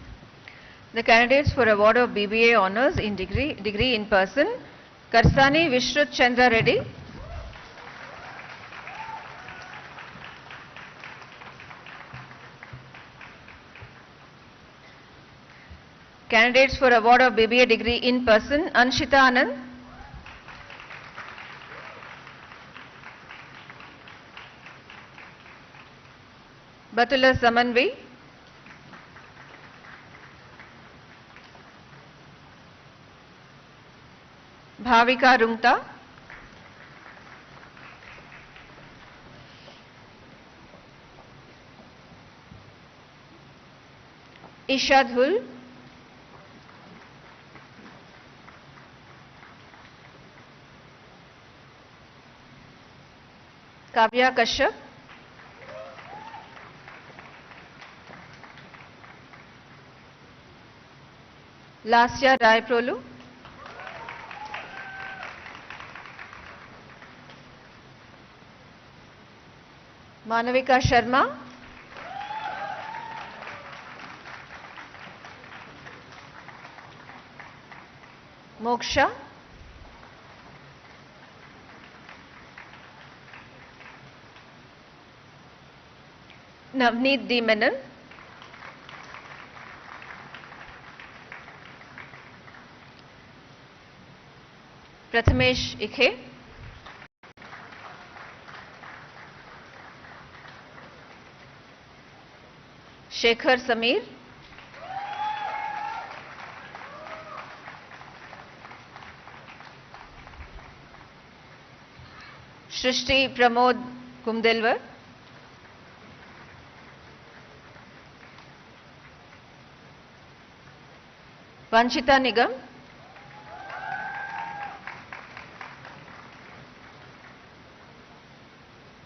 The candidates for award of BBA Honours in degree in person, Karsani Vishrut Chandra Reddy, candidates for award of BBA degree in person, Anshita Anand, Batula Samanvi, Bhavika Rungta, Isha Dhul, Kavya Kashyap, Lasya Rai Prolu, Manavika Sharma, Moksha, Navneet D. Menon, Prathamesh Ikhe. Shekhar Samir. Shrishti Pramod Kumdelwar. Vanchita Nigam.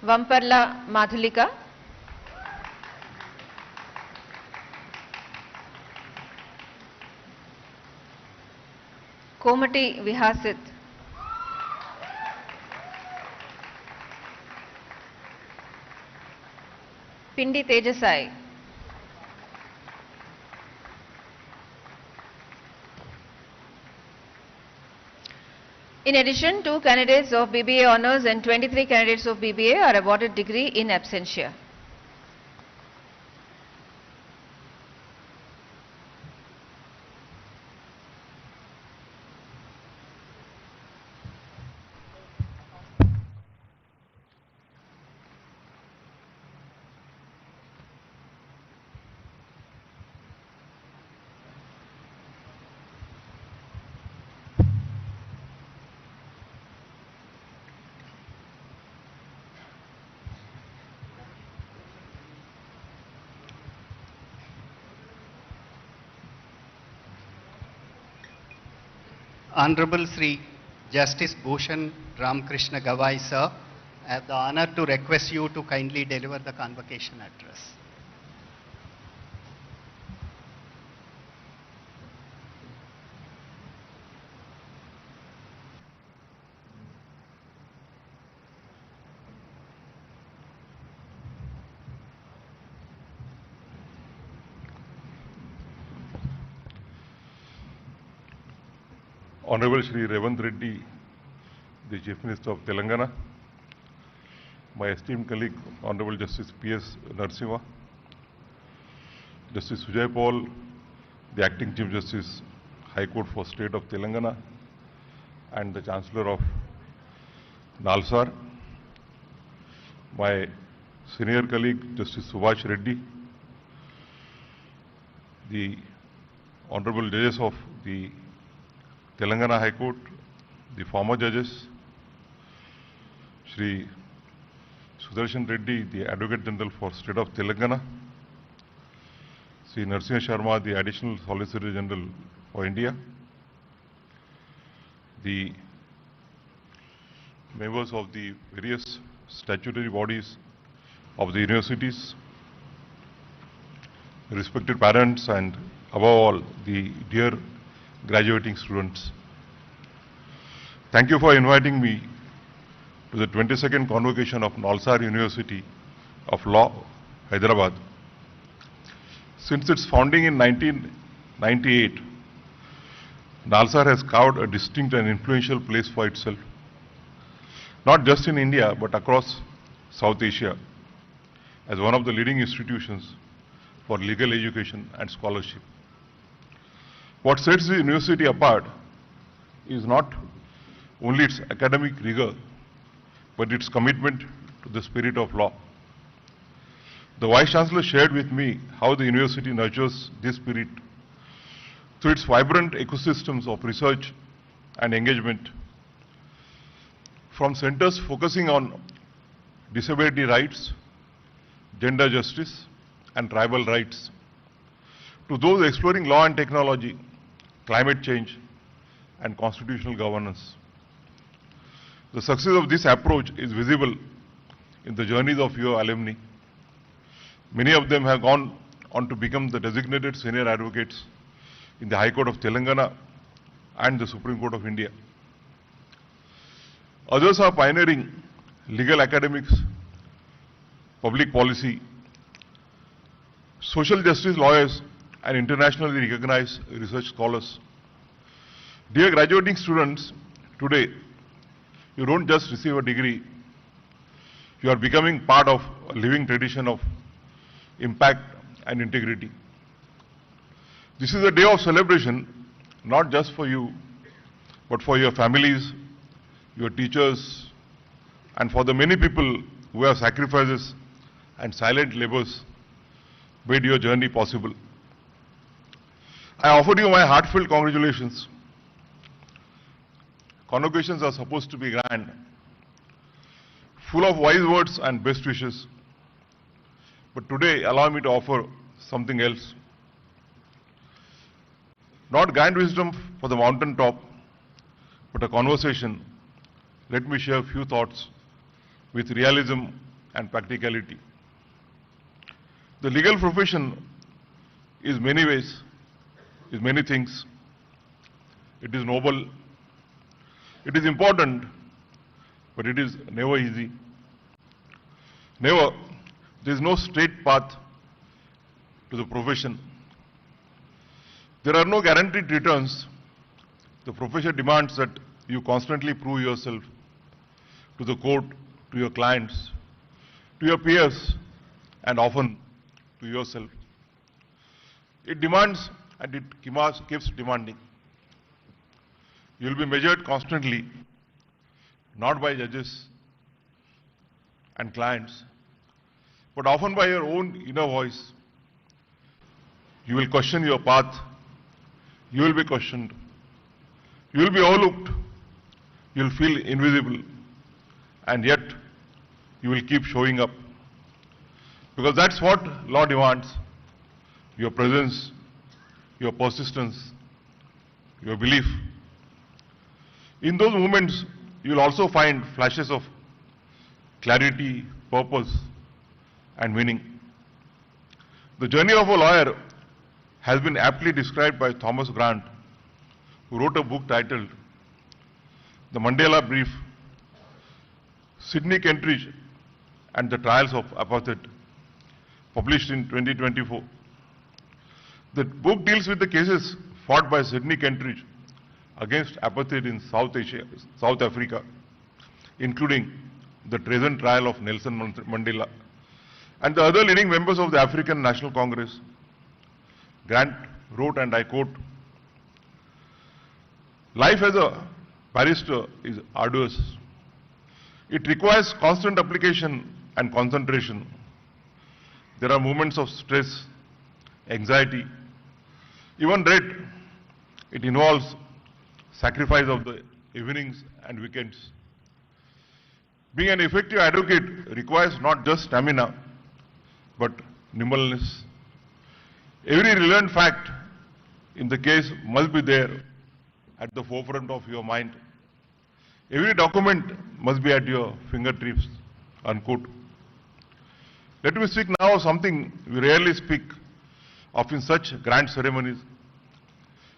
Vamparla Madhulika. Komati Vihasit. Pindi Tejasai. In addition, 2 candidates of BBA Honours and 23 candidates of BBA are awarded degree in absentia. Honorable Sri Justice Bhushan Ramakrishna Gawai, sir, I have the honor to request you to kindly deliver the convocation address. Honorable Sri.A.Revanth Reddy, the Chief Minister of Telangana, my esteemed colleague, Honorable Justice P.S. Narasimha, Justice Sujay Paul, the Acting Chief Justice, High Court for State of Telangana, and the Chancellor of Nalsar, my senior colleague, Justice Subhash Reddy, the Honorable Judges of the Telangana High Court, the former judges, Shri Sudarshan Reddy, the Advocate General for State of Telangana, Shri Narasimha Sharma, the Additional Solicitor General for India, the members of the various statutory bodies of the universities, respected parents, and above all, the dear graduating students. Thank you for inviting me to the 22nd Convocation of Nalsar University of Law, Hyderabad. Since its founding in 1998, Nalsar has carved a distinct and influential place for itself, not just in India but across South Asia, as one of the leading institutions for legal education and scholarship. What sets the university apart is not only its academic rigor, but its commitment to the spirit of law. The Vice Chancellor shared with me how the university nurtures this spirit through its vibrant ecosystems of research and engagement, from centers focusing on disability rights, gender justice, and tribal rights, to those exploring law and technology, climate change, and constitutional governance. The success of this approach is visible in the journeys of your alumni. Many of them have gone on to become the designated senior advocates in the High Court of Telangana and the Supreme Court of India. Others are pioneering legal academics, public policy, social justice lawyers, and internationally recognized research scholars. Dear graduating students, today you don't just receive a degree, you are becoming part of a living tradition of impact and integrity. This is a day of celebration, not just for you, but for your families, your teachers, and for the many people who have sacrifices and silent labors made your journey possible. I offer you my heartfelt congratulations. Convocations are supposed to be grand, full of wise words and best wishes. But today, allow me to offer something else. Not grand wisdom for the mountaintop, but a conversation. Let me share a few thoughts with realism and practicality. The legal profession is many ways, is many things. It is noble, it is important, but it is never easy. Never. There is no straight path to the profession. There are no guaranteed returns. The profession demands that you constantly prove yourself to the court, to your clients, to your peers, and often to yourself. It demands and it keeps demanding. You will be measured constantly, not by judges and clients, but often by your own inner voice. You will question your path. You will be questioned. You will be overlooked. You will feel invisible. And yet, you will keep showing up. Because that's what law demands. Your presence, your persistence, your belief. In those moments, you will also find flashes of clarity, purpose, and meaning. The journey of a lawyer has been aptly described by Thomas Grant, who wrote a book titled The Mandela Brief, Sidney Kentridge and the Trials of Apartheid, published in 2024. The book deals with the cases fought by Sidney Kentridge against apartheid in South Africa, including the treason trial of Nelson Mandela and the other leading members of the African National Congress. Grant wrote, and I quote, "Life as a barrister is arduous. It requires constant application and concentration. There are moments of stress, anxiety, even dread. It involves sacrifice of the evenings and weekends. Being an effective advocate requires not just stamina, but nimbleness. Every relevant fact in the case must be there at the forefront of your mind. Every document must be at your fingertips," unquote. Let me speak now of something we rarely speak of in such grand ceremonies: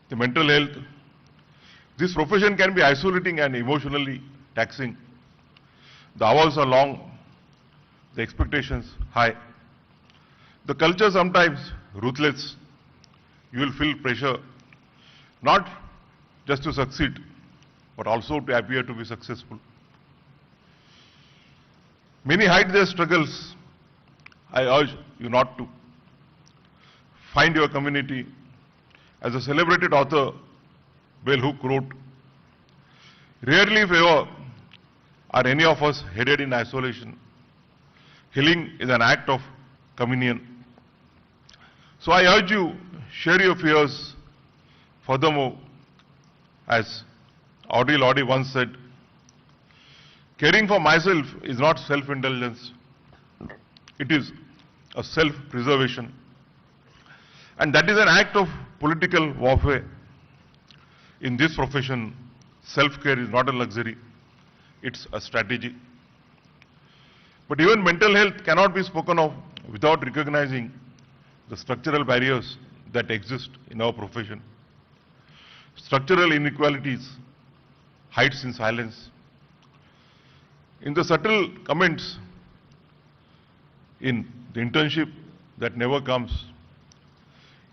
the mental health. This profession can be isolating and emotionally taxing. The hours are long, the expectations high. The culture sometimes ruthless. You will feel pressure, not just to succeed, but also to appear to be successful. Many hide their struggles. I urge you not to. Find your community. As a celebrated author, Bell Hook wrote, "Rarely, if ever, are any of us headed in isolation. Healing is an act of communion." So I urge you, share your fears. Furthermore, as Audre Lorde once said, "Caring for myself is not self-indulgence. It is a self-preservation. And that is an act of political warfare. In this profession, self-care is not a luxury, it's a strategy." But even mental health cannot be spoken of without recognizing the structural barriers that exist in our profession. Structural inequalities hides in silence. In the subtle comments, in the internship that never comes,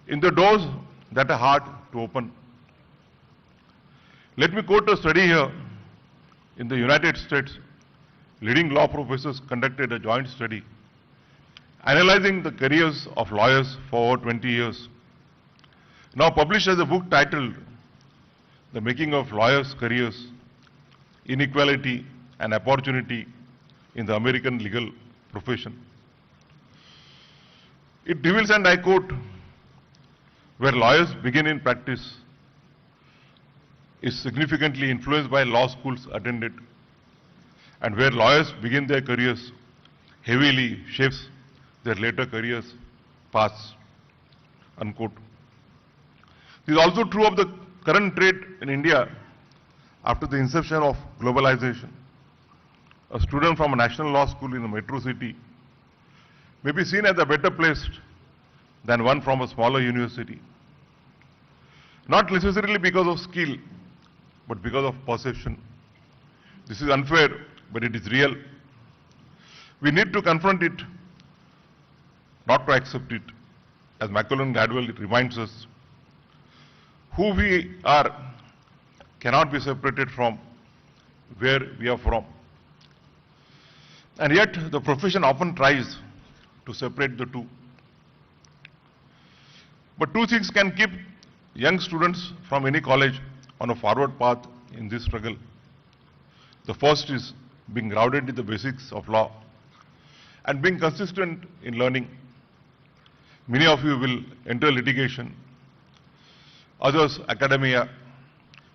in the doors that are hard to open. Let me quote a study here. In the United States, leading law professors conducted a joint study analyzing the careers of lawyers for over 20 years. Now published as a book titled The Making of Lawyers' Careers. inequality and opportunity in the American legal profession. It reveals, and I quote, where lawyers begin in practice is significantly influenced by law schools attended, and where lawyers begin their careers heavily shapes their later careers paths, unquote. This is also true of the current trade in India after the inception of globalization. A student from a national law school in a metro city may be seen as a better placed than one from a smaller university. Not necessarily because of skill, but because of perception. This is unfair, but it is real. We need to confront it, not to accept it. As Macaulay Gladwell reminds us, who we are cannot be separated from where we are from. And yet, the profession often tries to separate the two. But two things can keep young students from any college on a forward path in this struggle. The first is being grounded in the basics of law and being consistent in learning. Many of you will enter litigation, others academia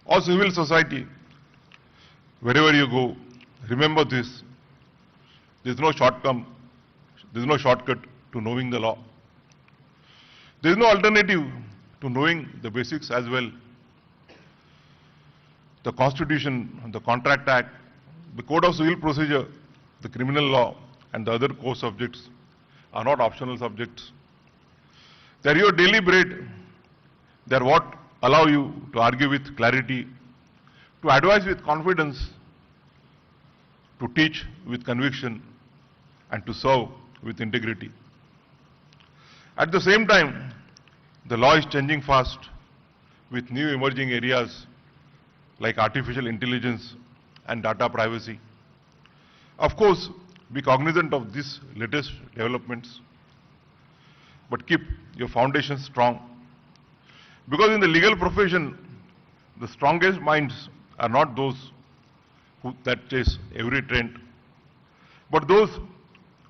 or civil society. Wherever you go, remember this. There is no shortcut to knowing the law. There is no alternative to knowing the basics as well. The Constitution, the Contract Act, the Code of Civil Procedure, the criminal law, and the other core subjects are not optional subjects. They are your daily bread. They are what allow you to argue with clarity, to advise with confidence, to teach with conviction, and to serve with integrity. At the same time, the law is changing fast with new emerging areas like artificial intelligence and data privacy. Of course, be cognizant of these latest developments, but keep your foundation strong. Because in the legal profession, the strongest minds are not those that chase every trend, but those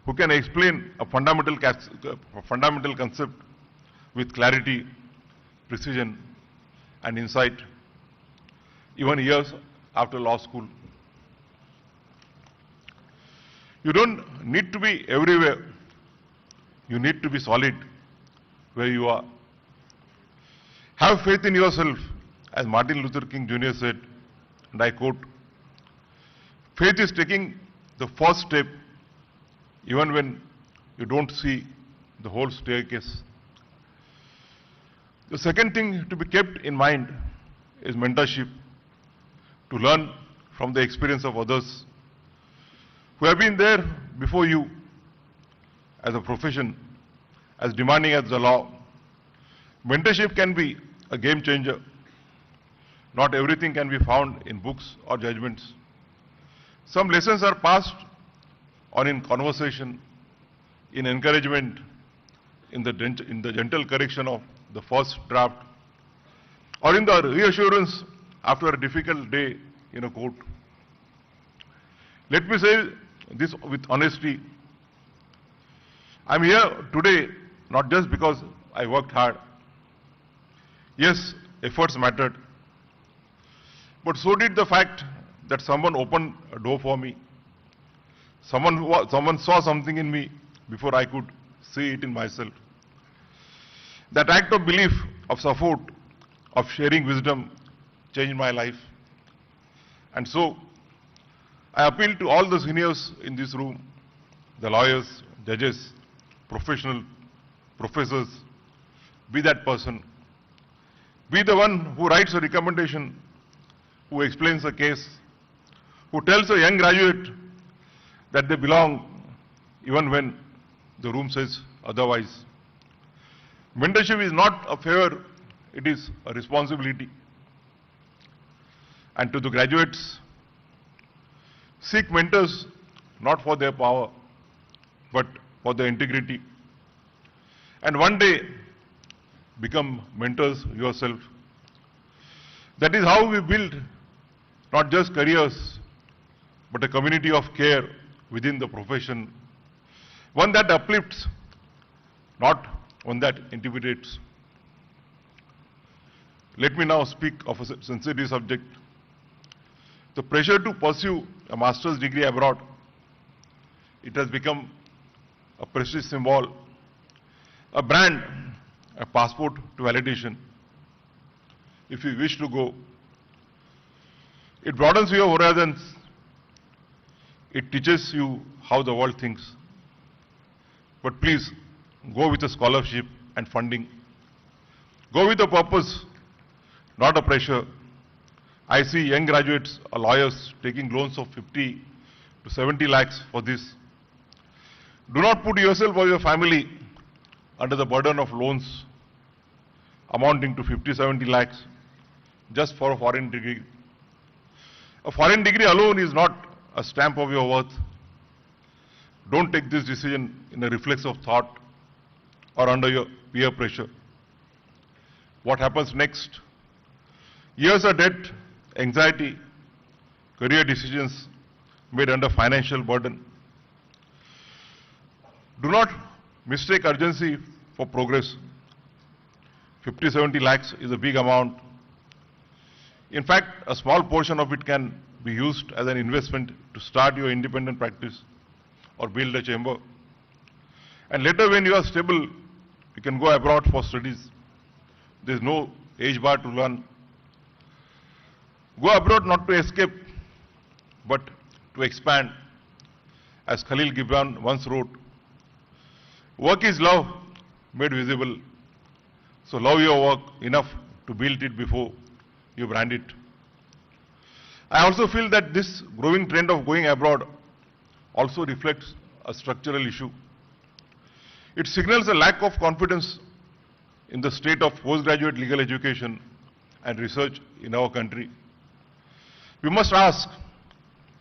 who can explain a fundamental concept with clarity, precision, and insight, even years after law school. You don't need to be everywhere. You need to be solid where you are. Have faith in yourself, as Martin Luther King Jr. said, and I quote, faith is taking the first step even when you don't see the whole staircase. The second thing to be kept in mind is mentorship, to learn from the experience of others who have been there before you as a profession, as demanding as the law. Mentorship can be a game changer. Not everything can be found in books or judgments. Some lessons are passed on in conversation, in encouragement, in the gentle correction of the first draft, or in the reassurance after a difficult day in a court. Let me say this with honesty. I'm here today not just because I worked hard. Yes, efforts mattered, but so did the fact that someone opened a door for me. Someone saw something in me before I could see it in myself. That act of belief, of support, of sharing wisdom changed my life. And so, I appeal to all the seniors in this room, the lawyers, judges, professors, be that person. Be the one who writes a recommendation, who explains a case, who tells a young graduate that they belong even when the room says otherwise. Mentorship is not a favor, it is a responsibility. And to the graduates, seek mentors not for their power, but for their integrity. And one day, become mentors yourself. That is how we build not just careers, but a community of care within the profession, one that uplifts, not one that intimidates. Let me now speak of a sensitive subject. The pressure to pursue a master's degree abroad, it has become a prestige symbol, a brand, a passport to validation. If you wish to go, it broadens your horizons. It teaches you how the world thinks. But please, go with a scholarship and funding. Go with a purpose, not a pressure. I see young graduates or lawyers taking loans of 50 to 70 lakhs for this. Do not put yourself or your family under the burden of loans amounting to 50, 70 lakhs just for a foreign degree. A foreign degree alone is not a stamp of your worth. Don't take this decision in a reflex of thought or under your peer pressure. What happens next? Years of debt, anxiety, career decisions made under financial burden. Do not mistake urgency for progress. 50, 70 lakhs is a big amount. In fact, a small portion of it can be used as an investment to start your independent practice or build a chamber. And later when you are stable, you can go abroad for studies. There is no age bar to learn. Go abroad not to escape, but to expand. As Khalil Gibran once wrote, work is love made visible. So love your work enough to build it before you brand it. I also feel that this growing trend of going abroad also reflects a structural issue. It signals a lack of confidence in the state of postgraduate legal education and research in our country. We must ask,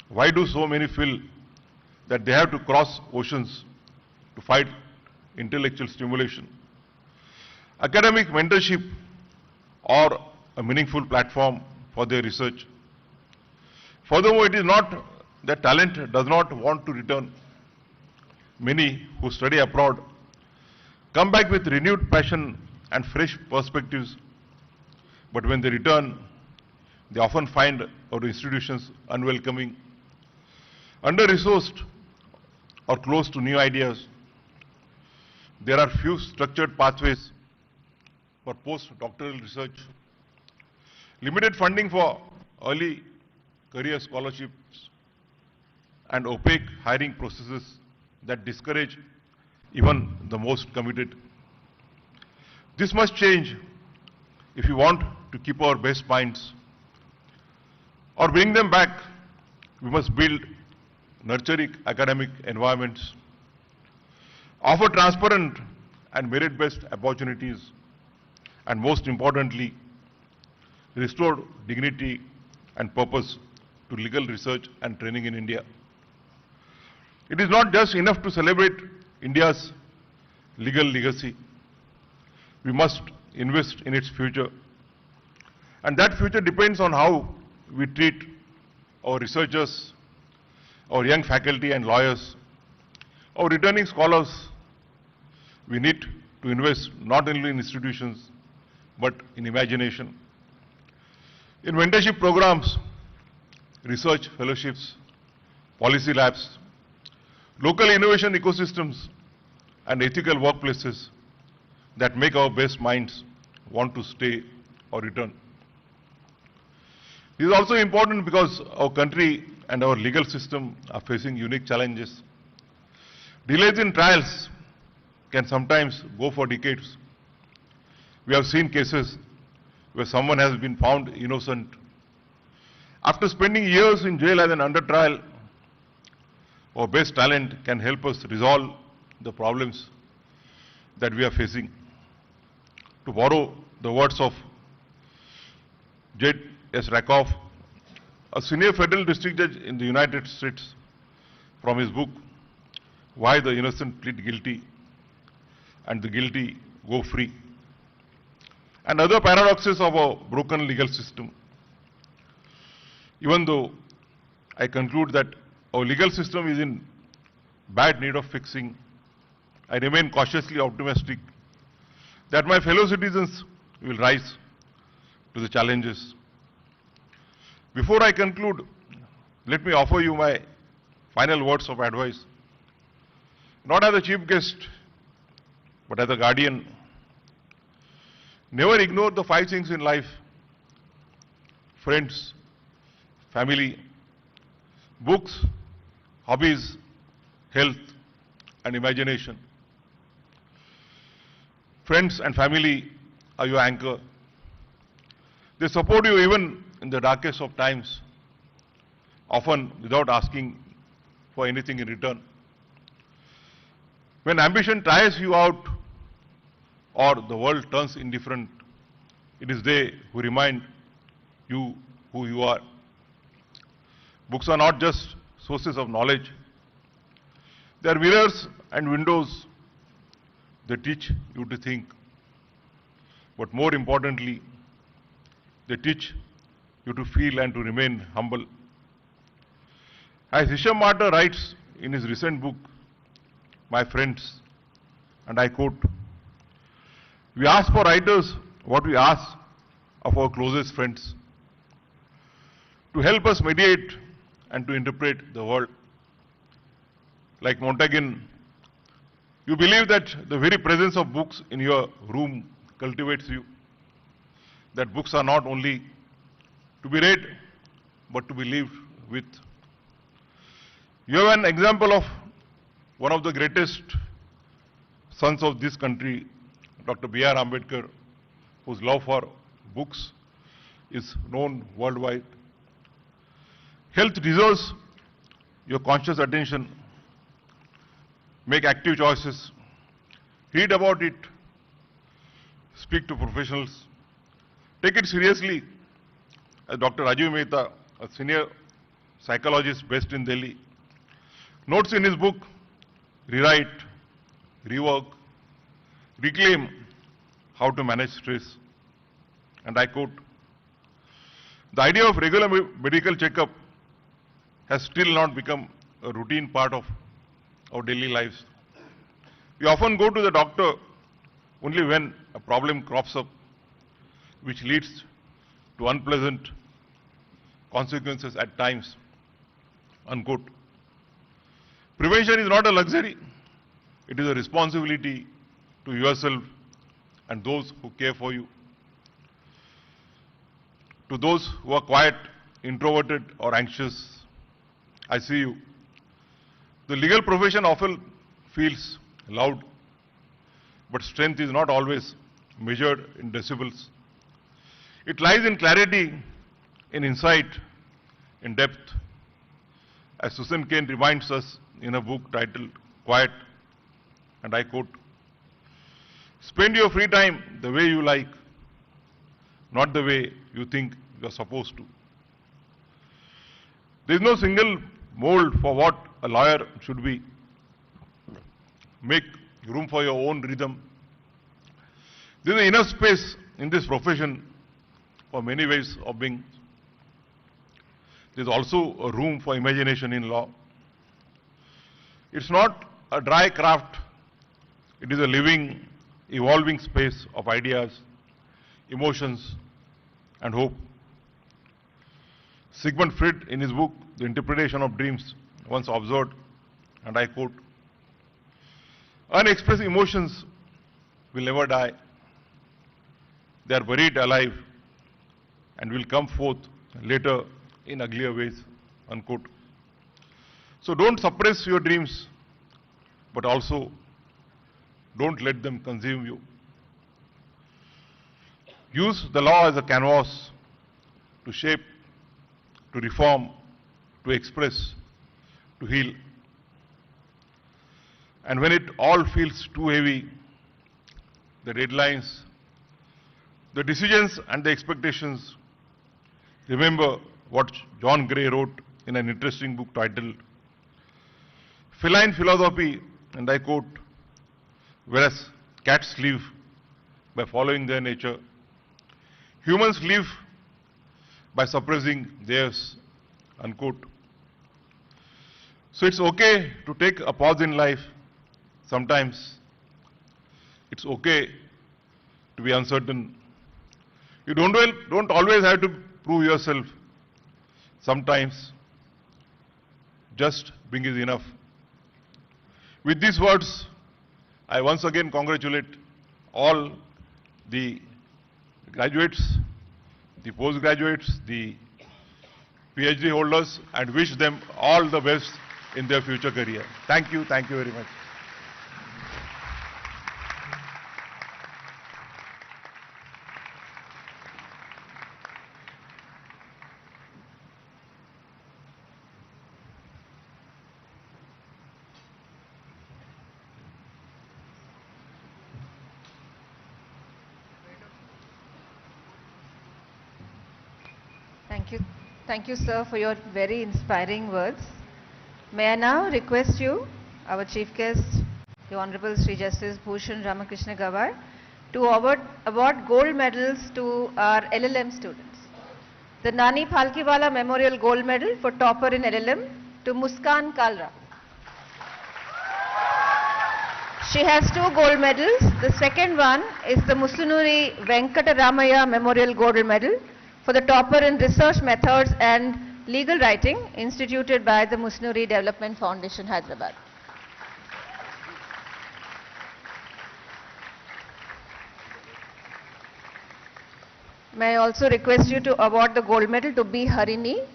why do so many feel that they have to cross oceans to fight intellectual stimulation, academic mentorship, or a meaningful platform for their research? Furthermore, it is not that talent does not want to return. Many who study abroad come back with renewed passion and fresh perspectives, but when they return, they often find our institutions unwelcoming, under-resourced, or close to new ideas. There are few structured pathways for post-doctoral research, limited funding for early career scholarships, and opaque hiring processes that discourage even the most committed. This must change if we want to keep our best minds or bring them back. We must build nurturing academic environments, offer transparent and merit-based opportunities, and most importantly, restore dignity and purpose to legal research and training in India. It is not just enough to celebrate India's legal legacy. We must invest in its future. And that future depends on how we treat our researchers, our young faculty and lawyers, our returning scholars. We need to invest not only in institutions, but in imagination, in mentorship programs, research fellowships, policy labs, local innovation ecosystems, and ethical workplaces that make our best minds want to stay or return. This is also important because our country and our legal system are facing unique challenges. Delays in trials can sometimes go for decades. We have seen cases where someone has been found innocent. After spending years in jail as an under trial, our best talent can help us resolve the problems that we are facing. To borrow the words of J.S. Rakoff, a senior federal district judge in the United States, from his book, Why the Innocent Plead Guilty and the Guilty Go Free, and other paradoxes of our broken legal system. Even though I conclude that our legal system is in bad need of fixing, I remain cautiously optimistic that my fellow citizens will rise to the challenges. Before I conclude, let me offer you my final words of advice, not as a chief guest, but as a guardian. Never ignore the 5 things in life: friends, family, books, hobbies, health, and imagination. Friends and family are your anchor. They support you even in the darkest of times, often without asking for anything in return. When ambition tires you out or the world turns indifferent, it is they who remind you who you are. Books are not just sources of knowledge. They are mirrors and windows. They teach you to think. But more importantly, they teach you to feel and to remain humble. As Shamirpet writes in his recent book, My Friends, and I quote, "We ask for writers what we ask of our closest friends, to help us mediate and to interpret the world." Like Montaigne, you believe that the very presence of books in your room cultivates you, that books are not only to be read, but to be lived with. You have an example of one of the greatest sons of this country, Dr. B.R. Ambedkar, whose love for books is known worldwide. Health deserves your conscious attention. Make active choices. Read about it. Speak to professionals. Take it seriously. As Dr. Rajiv Mehta, a senior psychologist based in Delhi, notes in his book, Rewrite, Rework, Reclaim, How to Manage Stress. And I quote, "The idea of regular medical checkup has still not become a routine part of our daily lives. We often go to the doctor only when a problem crops up, which leads to unpleasant consequences at times." Unquote. Prevention is not a luxury. It is a responsibility to yourself and those who care for you. To those who are quiet, introverted, or anxious, I see you. The legal profession often feels loud, but strength is not always measured in decibels. It lies in clarity, in insight, in depth. As Susan Cain reminds us in a book titled Quiet, and I quote, "Spend your free time the way you like, not the way you think you are supposed to." There is no single mold for what a lawyer should be. Make room for your own rhythm. There is enough space in this profession for many ways of being. There is also a room for imagination in law. It's not a dry craft. It is a living, evolving space of ideas, emotions, and hope. Sigmund Freud, in his book, The Interpretation of Dreams, once observed, and I quote, "Unexpressed emotions will never die. They are buried alive and will come forth later in uglier ways." Unquote. So don't suppress your dreams, but also don't let them consume you. Use the law as a canvas to shape, to reform, to express, to heal. And when it all feels too heavy, the deadlines, the decisions and the expectations, remember what John Gray wrote in an interesting book titled Feline Philosophy, and I quote, "Whereas cats live by following their nature, humans live by suppressing theirs." Unquote. So it's okay to take a pause in life sometimes. It's okay to be uncertain. You don't always have to prove yourself. Sometimes just being is enough. With these words, I once again congratulate all the graduates, the postgraduates, the PhD holders, and wish them all the best in their future career. Thank you very much. Thank you, sir, for your very inspiring words. May I now request you, our chief guest, the Honorable Sri Justice Bhushan Ramakrishna Gawai, to award gold medals to our LLM students. The Nani Phalkiwala Memorial Gold Medal for topper in LLM to Muskan Kalra. She has 2 gold medals. The second one is the Musunuri Venkataramaya Memorial Gold Medal for the topper in research methods and legal writing, instituted by the Musunuri Development Foundation, Hyderabad. May I also request you to award the gold medal to B. Harini.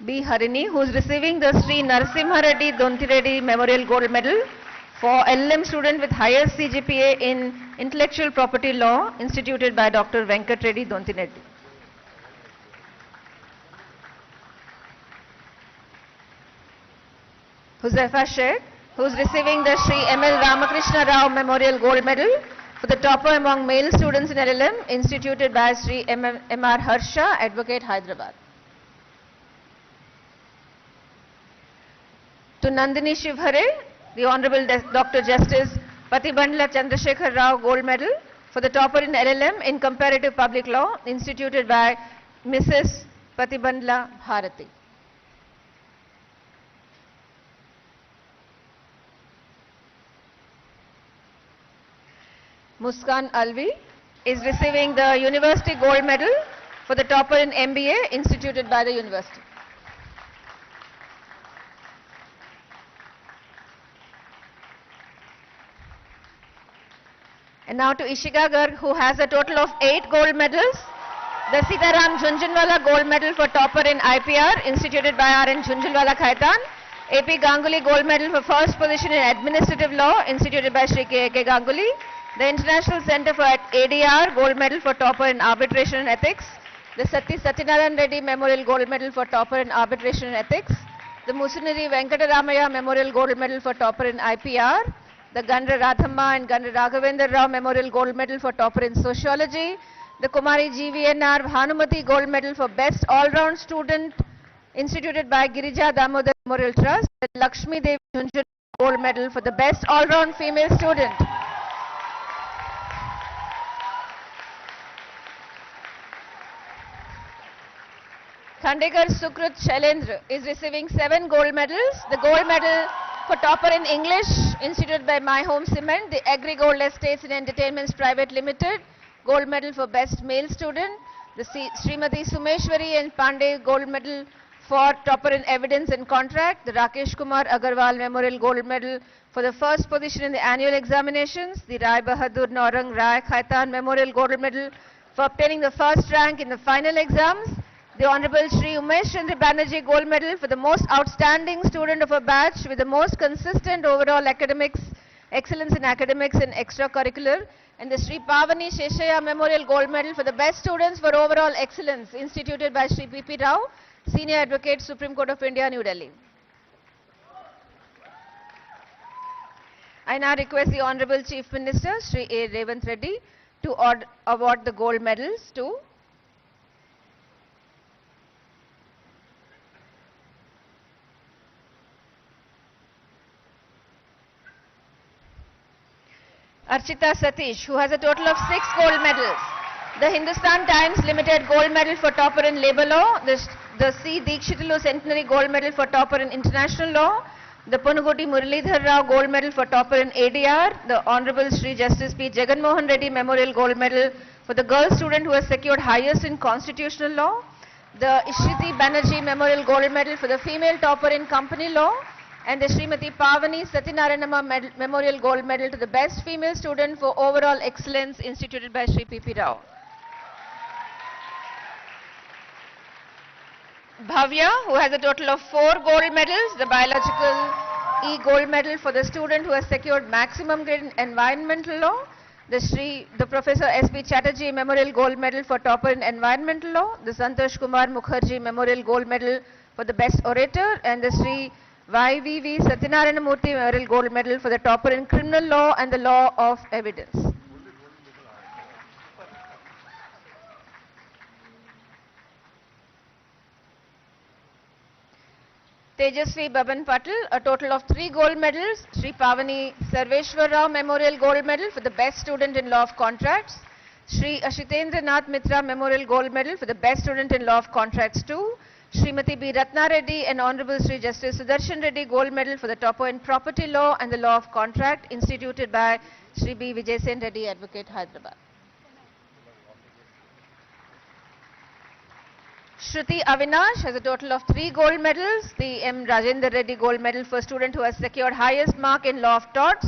B. Harini, who is receiving the Sri Narasimha Reddy Memorial Gold Medal for LLM student with highest CGPA in Intellectual Property Law, instituted by Dr. Venkat Reddy Dontineddi. Huzaifa Sheikh, who is receiving the Sri M.L. Ramakrishna Rao Memorial Gold Medal for the topper among male students in LLM, instituted by Sri M.R. Harsha, Advocate, Hyderabad. To Nandini Shivhare, the Honorable Dr. Justice Patibandla Chandrasekhar Rao Gold Medal for the topper in LLM in Comparative Public Law, instituted by Mrs. Patibandla Bharati. Muskan Alvi is receiving the University Gold Medal for the topper in MBA, instituted by the university. And now to Ishika Garg, who has a total of 8 gold medals. The Sitaram Jhunjhunwala Gold Medal for topper in I&PR, instituted by R.N. Jhunjhunwala Khaitan. A.P. Ganguly Gold Medal for first position in Administrative Law, instituted by Sri K.A.K. Ganguly. The International Center for ADR Gold Medal for topper in Arbitration and Ethics. The Satyanarayan Reddy Memorial Gold Medal for topper in Arbitration and Ethics. The Musunuri Venkataramaya Memorial Gold Medal for topper in I&PR. The Gandra Radhamma and Gandra Raghavendra Rao Memorial Gold Medal for topper in Sociology. The Kumari GVNR Bhanumati Gold Medal for Best All-Round Student, instituted by Girija Damodar Memorial Trust. The Lakshmi Devi Jhunjhunwala Gold Medal for the Best All-Round Female Student. Khandekar Sukrut Shailendra is receiving 7 gold medals. The gold medal for topper in English, instituted by My Home Cement. The Agri Gold Estates and Entertainments Private Limited, gold medal for best male student. The Srimati Sumeshwari and Pandey gold medal for topper in evidence and contract. The Rakesh Kumar Agarwal Memorial Gold Medal for the first position in the annual examinations. The Rai Bahadur Naurang Rai Khaitan Memorial Gold Medal for obtaining the first rank in the final exams. The Honorable Shri Umesh Chandra Banerjee Gold Medal for the most outstanding student of a batch with the most consistent overall academics, excellence in academics and extracurricular. And the Shri Pavani Sheshaya Memorial Gold Medal for the best students for overall excellence, instituted by Shri P.P. Rao, Senior Advocate, Supreme Court of India, New Delhi. I now request the Honorable Chief Minister, Sri.A.Revanth Reddy, to award the gold medals to Archita Satish, who has a total of 6 gold medals. The Hindustan Times Limited Gold Medal for topper in Labour Law, the C. Dikshitulu Centenary Gold Medal for topper in International Law, the Punugoti Muralidhar Rao Gold Medal for topper in ADR, the Honorable Sri Justice P. Jagan Mohan Reddy Memorial Gold Medal for the girl student who has secured highest in Constitutional Law, the Ishriti Banerjee Memorial Gold Medal for the female topper in Company Law, and the Srimati Pavani Satyanarayanamma Memorial Gold Medal to the best female student for overall excellence instituted by Sri P.P. Rao. Bhavya, who has a total of 4 gold medals, the biological E gold medal for the student who has secured maximum grade in environmental law, the Professor S.B. Chatterjee Memorial Gold Medal for topper in environmental law, the Santosh Kumar Mukherjee Memorial Gold Medal for the best orator, and the Sri Y.V.V. Satyanarayana Murthy Memorial Gold Medal for the topper in criminal law and the law of evidence. Tejasvi Baban Patil, a total of 3 gold medals. Sri Pavani Sarveshwar Rao Memorial Gold Medal for the best student in law of contracts. Sri Ashitendra Nath Mitra Memorial Gold Medal for the best student in law of contracts 2. Srimati B. Ratna Reddy and Honorable Sri Justice Sudarshan Reddy Gold Medal for the topper in property law and the law of contract instituted by Sri B. Vijay Sen Reddy Advocate, Hyderabad. Shruti Avinash has a total of 3 gold medals. The M. Rajendra Reddy Gold Medal for student who has secured highest mark in law of torts.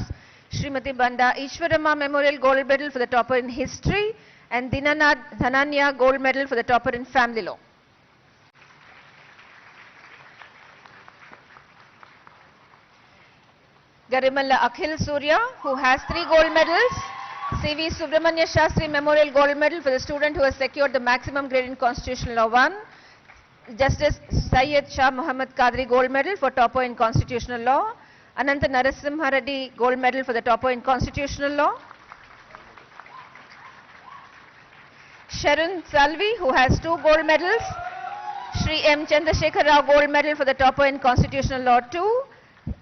Srimati Banda Ishwarama Memorial Gold Medal for the topper in history. And Dinanath Dhananya Gold Medal for the topper in family law. Garimalla Akhil Surya, who has 3 gold medals. C.V. Subramanya Shastri Memorial Gold Medal for the student who has secured the maximum grade in Constitutional Law 1. Justice Syed Shah Muhammad Qadri Gold Medal for topper in Constitutional Law. Ananta Narasimha Reddy Gold Medal for the topper in Constitutional Law. Sharon Salvi, who has 2 gold medals. Sri M. Chandrasekhar Rao Gold Medal for the topper in Constitutional Law 2.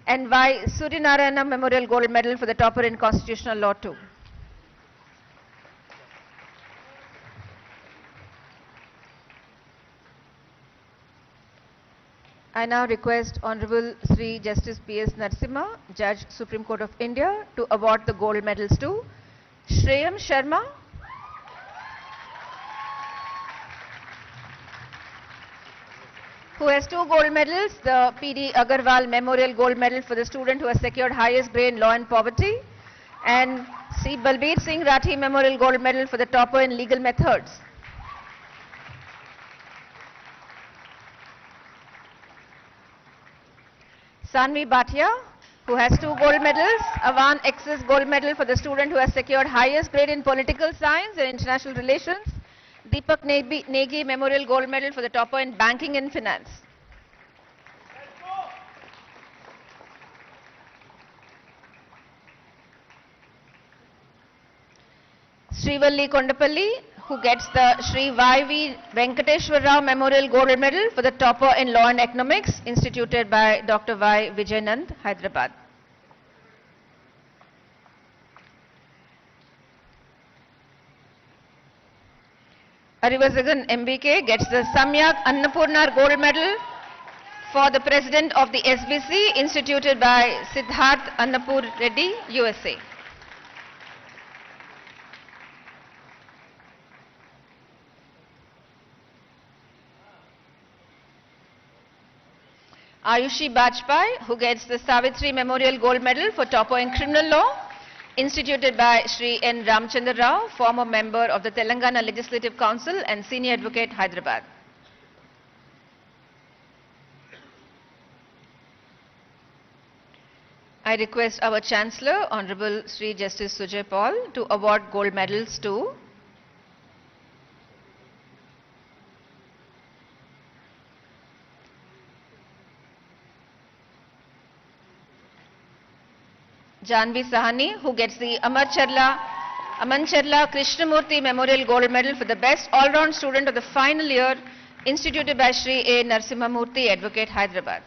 And Y. Suryanarayana Memorial Gold Medal for the topper in Constitutional Law 2. I now request Honorable Sri Justice P.S. Narasimha, Judge, Supreme Court of India, to award the gold medals to Shreyam Sharma, who has 2 gold medals, the P.D. Agarwal Memorial Gold Medal for the student who has secured highest grade in law and poverty, and C. Balbir Singh Rathi Memorial Gold Medal for the topper in legal methods. Sanvi Bhatia, who has 2 gold medals, Avan Excess Gold Medal for the student who has secured highest grade in political science and international relations, Deepak Negi Memorial Gold Medal for the topper in banking and finance. Srivalli Kondapalli, who gets the Sri Y.V. Venkateshwar Rao Memorial Gold Medal for the topper in Law and Economics, instituted by Dr. Y. Vijayanand, Hyderabad. Arivasagan MBK gets the Samyak Annapurna Gold Medal for the President of the SBC, instituted by Siddharth Annapur Reddy, USA. Ayushi Bajpai, who gets the Savitri Memorial Gold Medal for topper in criminal law, instituted by Sri N. Ramchandra Rao, former member of the Telangana Legislative Council and senior advocate, Hyderabad. I request our Chancellor, Honorable Sri Justice Sujay Paul, to award gold medals to Janvi Sahani, who gets the Amancharla Krishnamurthy Memorial Gold Medal for the best all-round student of the final year, instituted by Sri A. Narasimhamurthy, Advocate, Hyderabad.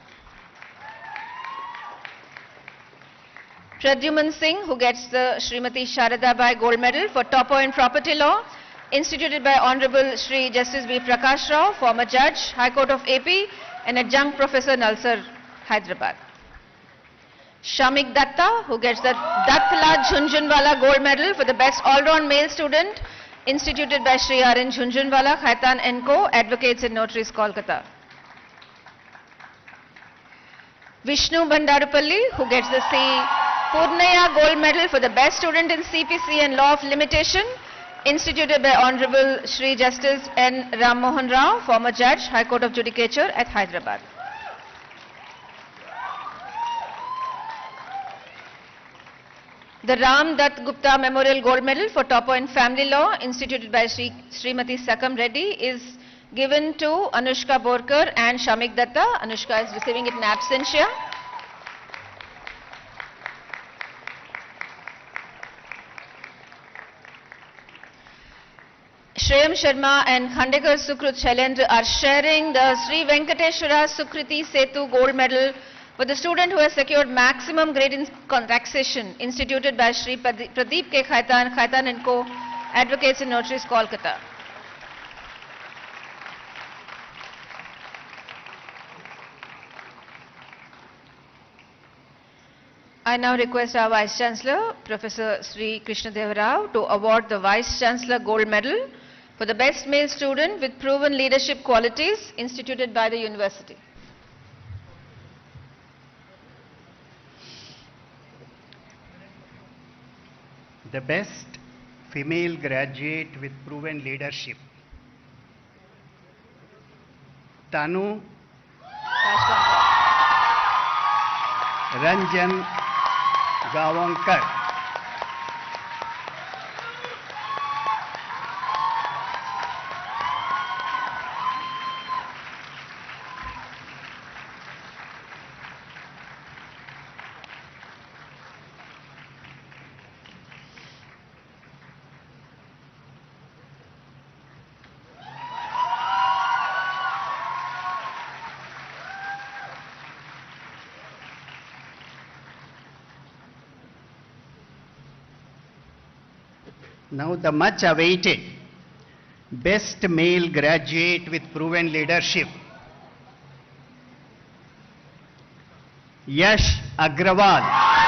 Pradyuman Singh, who gets the Srimati Sharadabai Gold Medal for topper in property law. instituted by Honorable Sri Justice B. Prakash Rao, former Judge, High Court of AP, and Adjunct Professor Nalsar, Hyderabad. Shamik Datta, who gets the Dattla Jhunjhunwala Gold Medal for the Best All-Round Male Student, instituted by Sri R.N. Jhunjhunwala, Khaitan & Co., Advocates and Notaries, Kolkata. Vishnu Bhandarupalli, who gets the C. Purnaya Gold Medal for the Best Student in CPC and Law of Limitation, instituted by Honorable Sri Justice N. Ram Mohan Rao, former Judge, High Court of Judicature at Hyderabad. The Ram Dutt Gupta Memorial Gold Medal for Topper in Family Law, instituted by Srimati Sakam Reddy, is given to Anushka Borkar and Shamik Datta. Anushka is receiving it in absentia. Shreyam Sharma and Khandekar Sukrut Shailendra are sharing the Sri Venkateshwara Sukriti Setu Gold Medal for the student who has secured maximum grade in taxation, instituted by Sri Pradeep K. Khaitan, Khaitan & Co., Advocates and Notaries, Kolkata. I now request our Vice Chancellor, Professor Sri Krishna Deva Rao, to award the Vice Chancellor Gold Medal for the Best Male Student with Proven Leadership Qualities, instituted by the University. The Best Female Graduate with Proven Leadership, Tanu Ranjan Gawankar. Now the much awaited Best Male Graduate with Proven Leadership, Yash Agrawal.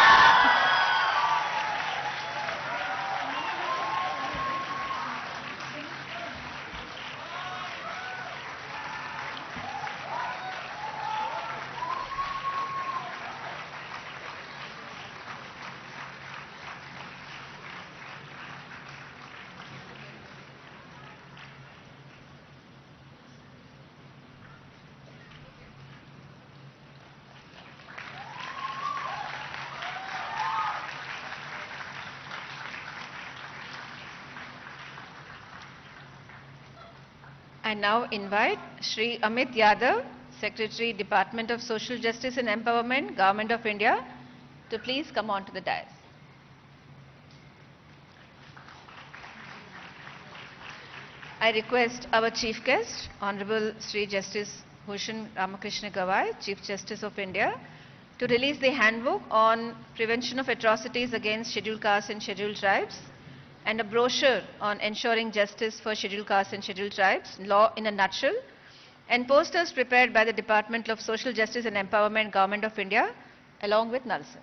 I now invite Shri Amit Yadav, Secretary, Department of Social Justice and Empowerment, Government of India, to please come on to the dais. I request our Chief Guest, Honorable Sri Justice Bhushan Ramakrishna Gawai, Chief Justice of India, to release the handbook on prevention of atrocities against scheduled castes and scheduled tribes, and a brochure on ensuring justice for scheduled castes and scheduled tribes, law in a nutshell, and posters prepared by the Department of Social Justice and Empowerment, Government of India, along with Nalsar.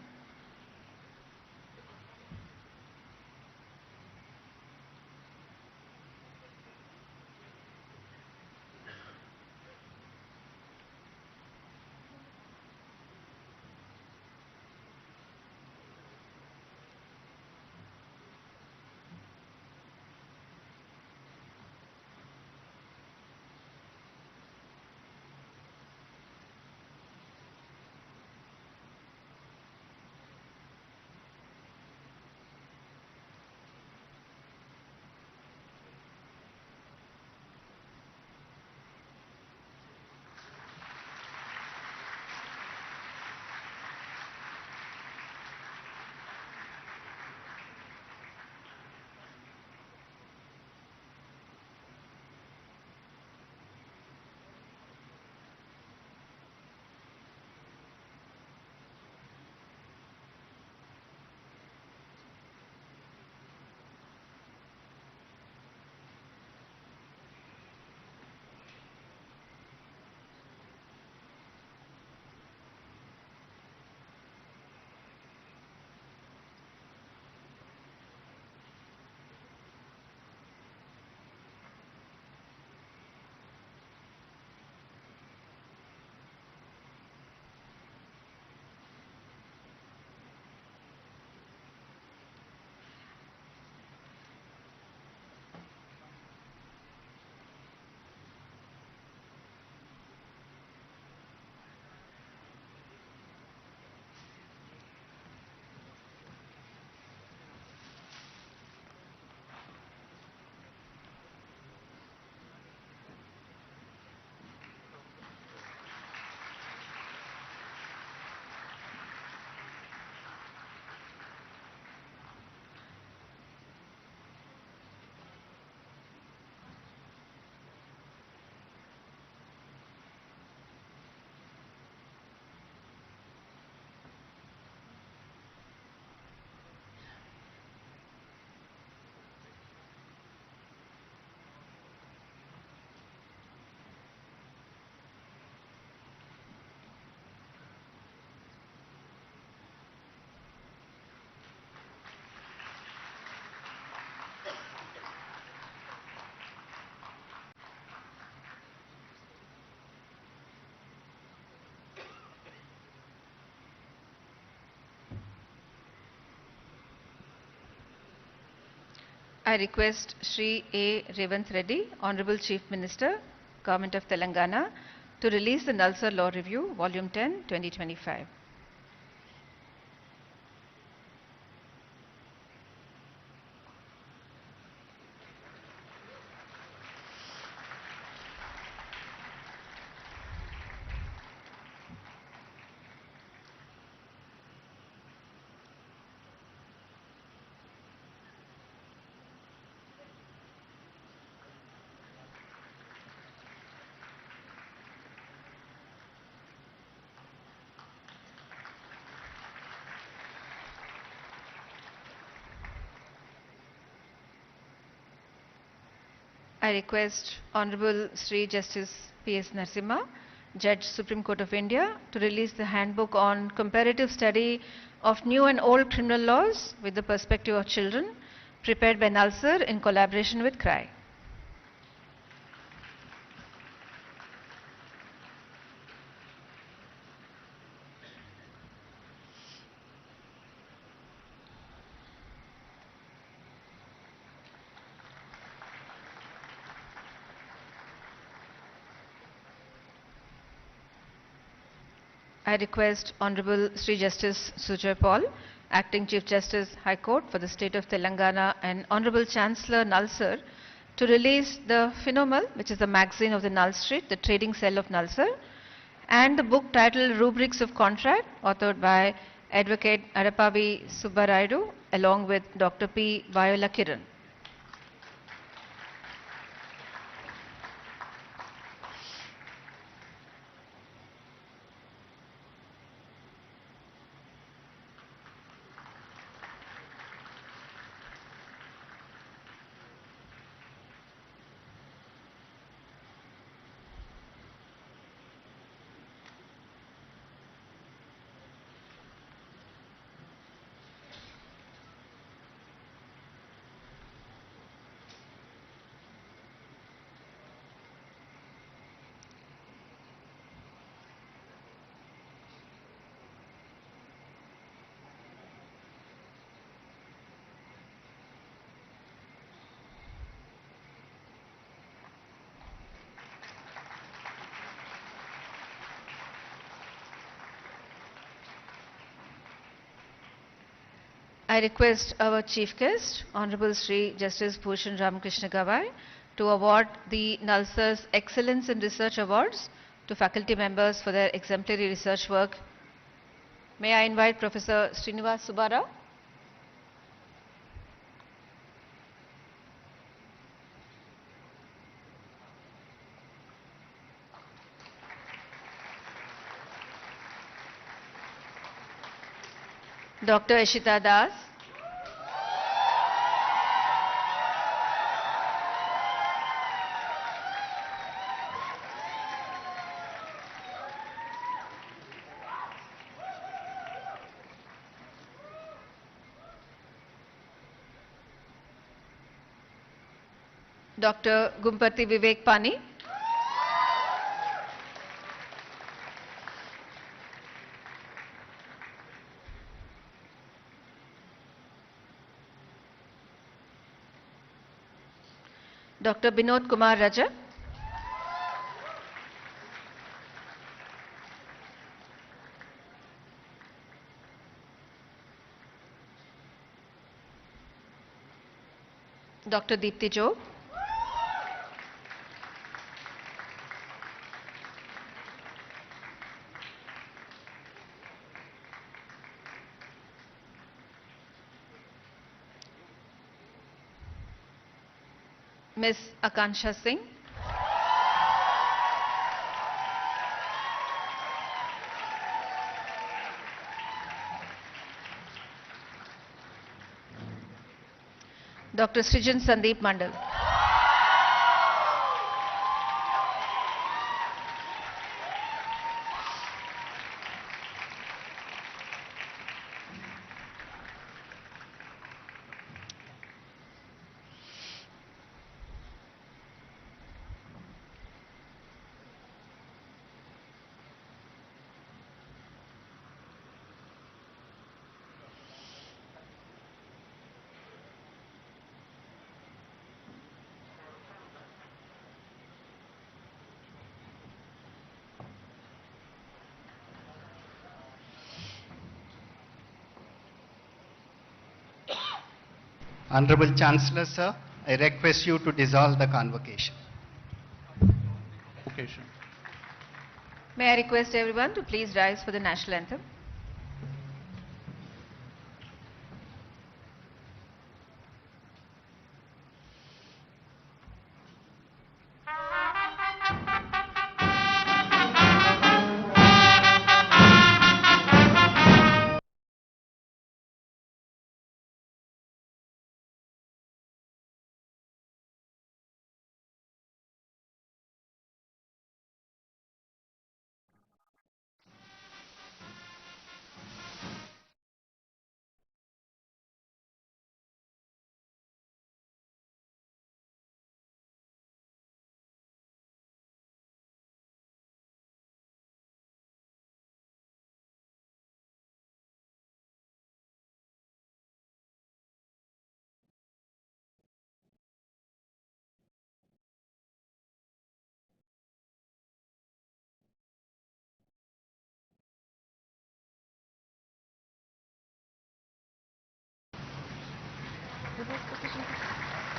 I request Sri.A.Revanth Reddy, Honorable Chief Minister, Government of Telangana, to release the Nalsar Law Review, Volume 10, 2025. I request Honorable Sri Justice P.S. Narasimha, Judge Supreme Court of India, to release the handbook on comparative study of new and old criminal laws with the perspective of children, prepared by Nalsar in collaboration with CRI. I request Honorable Sri Justice Sujoy Paul, Acting Chief Justice, High Court for the State of Telangana, and Honorable Chancellor Nalsar to release the Phenomal, which is the magazine of the Null Street, the trading cell of Nalsar, and the book titled Rubrics of Contract, authored by Advocate Arapavi Subbarayadu, along with Dr. P. Viola Kiran. I request our Chief Guest, Honorable Sri Justice Bhushan Ramakrishna Gawai, to award the Nalsar's Excellence in Research Awards to faculty members for their exemplary research work. May I invite Professor Srinivas Subbarao? Dr. Ishita Das. Dr. Gumpati Vivek Pani. Dr. Binod Kumar Raja. Dr. Deepti Job. Ms. Akansha Singh. Dr. Srijan Sandeep Mandal. Honorable Chancellor, sir, I request you to dissolve the convocation. Convocation. May I request everyone to please rise for the national anthem.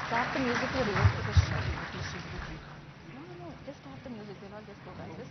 Start the music for reverse position. No, just start the music. We'll all just go back.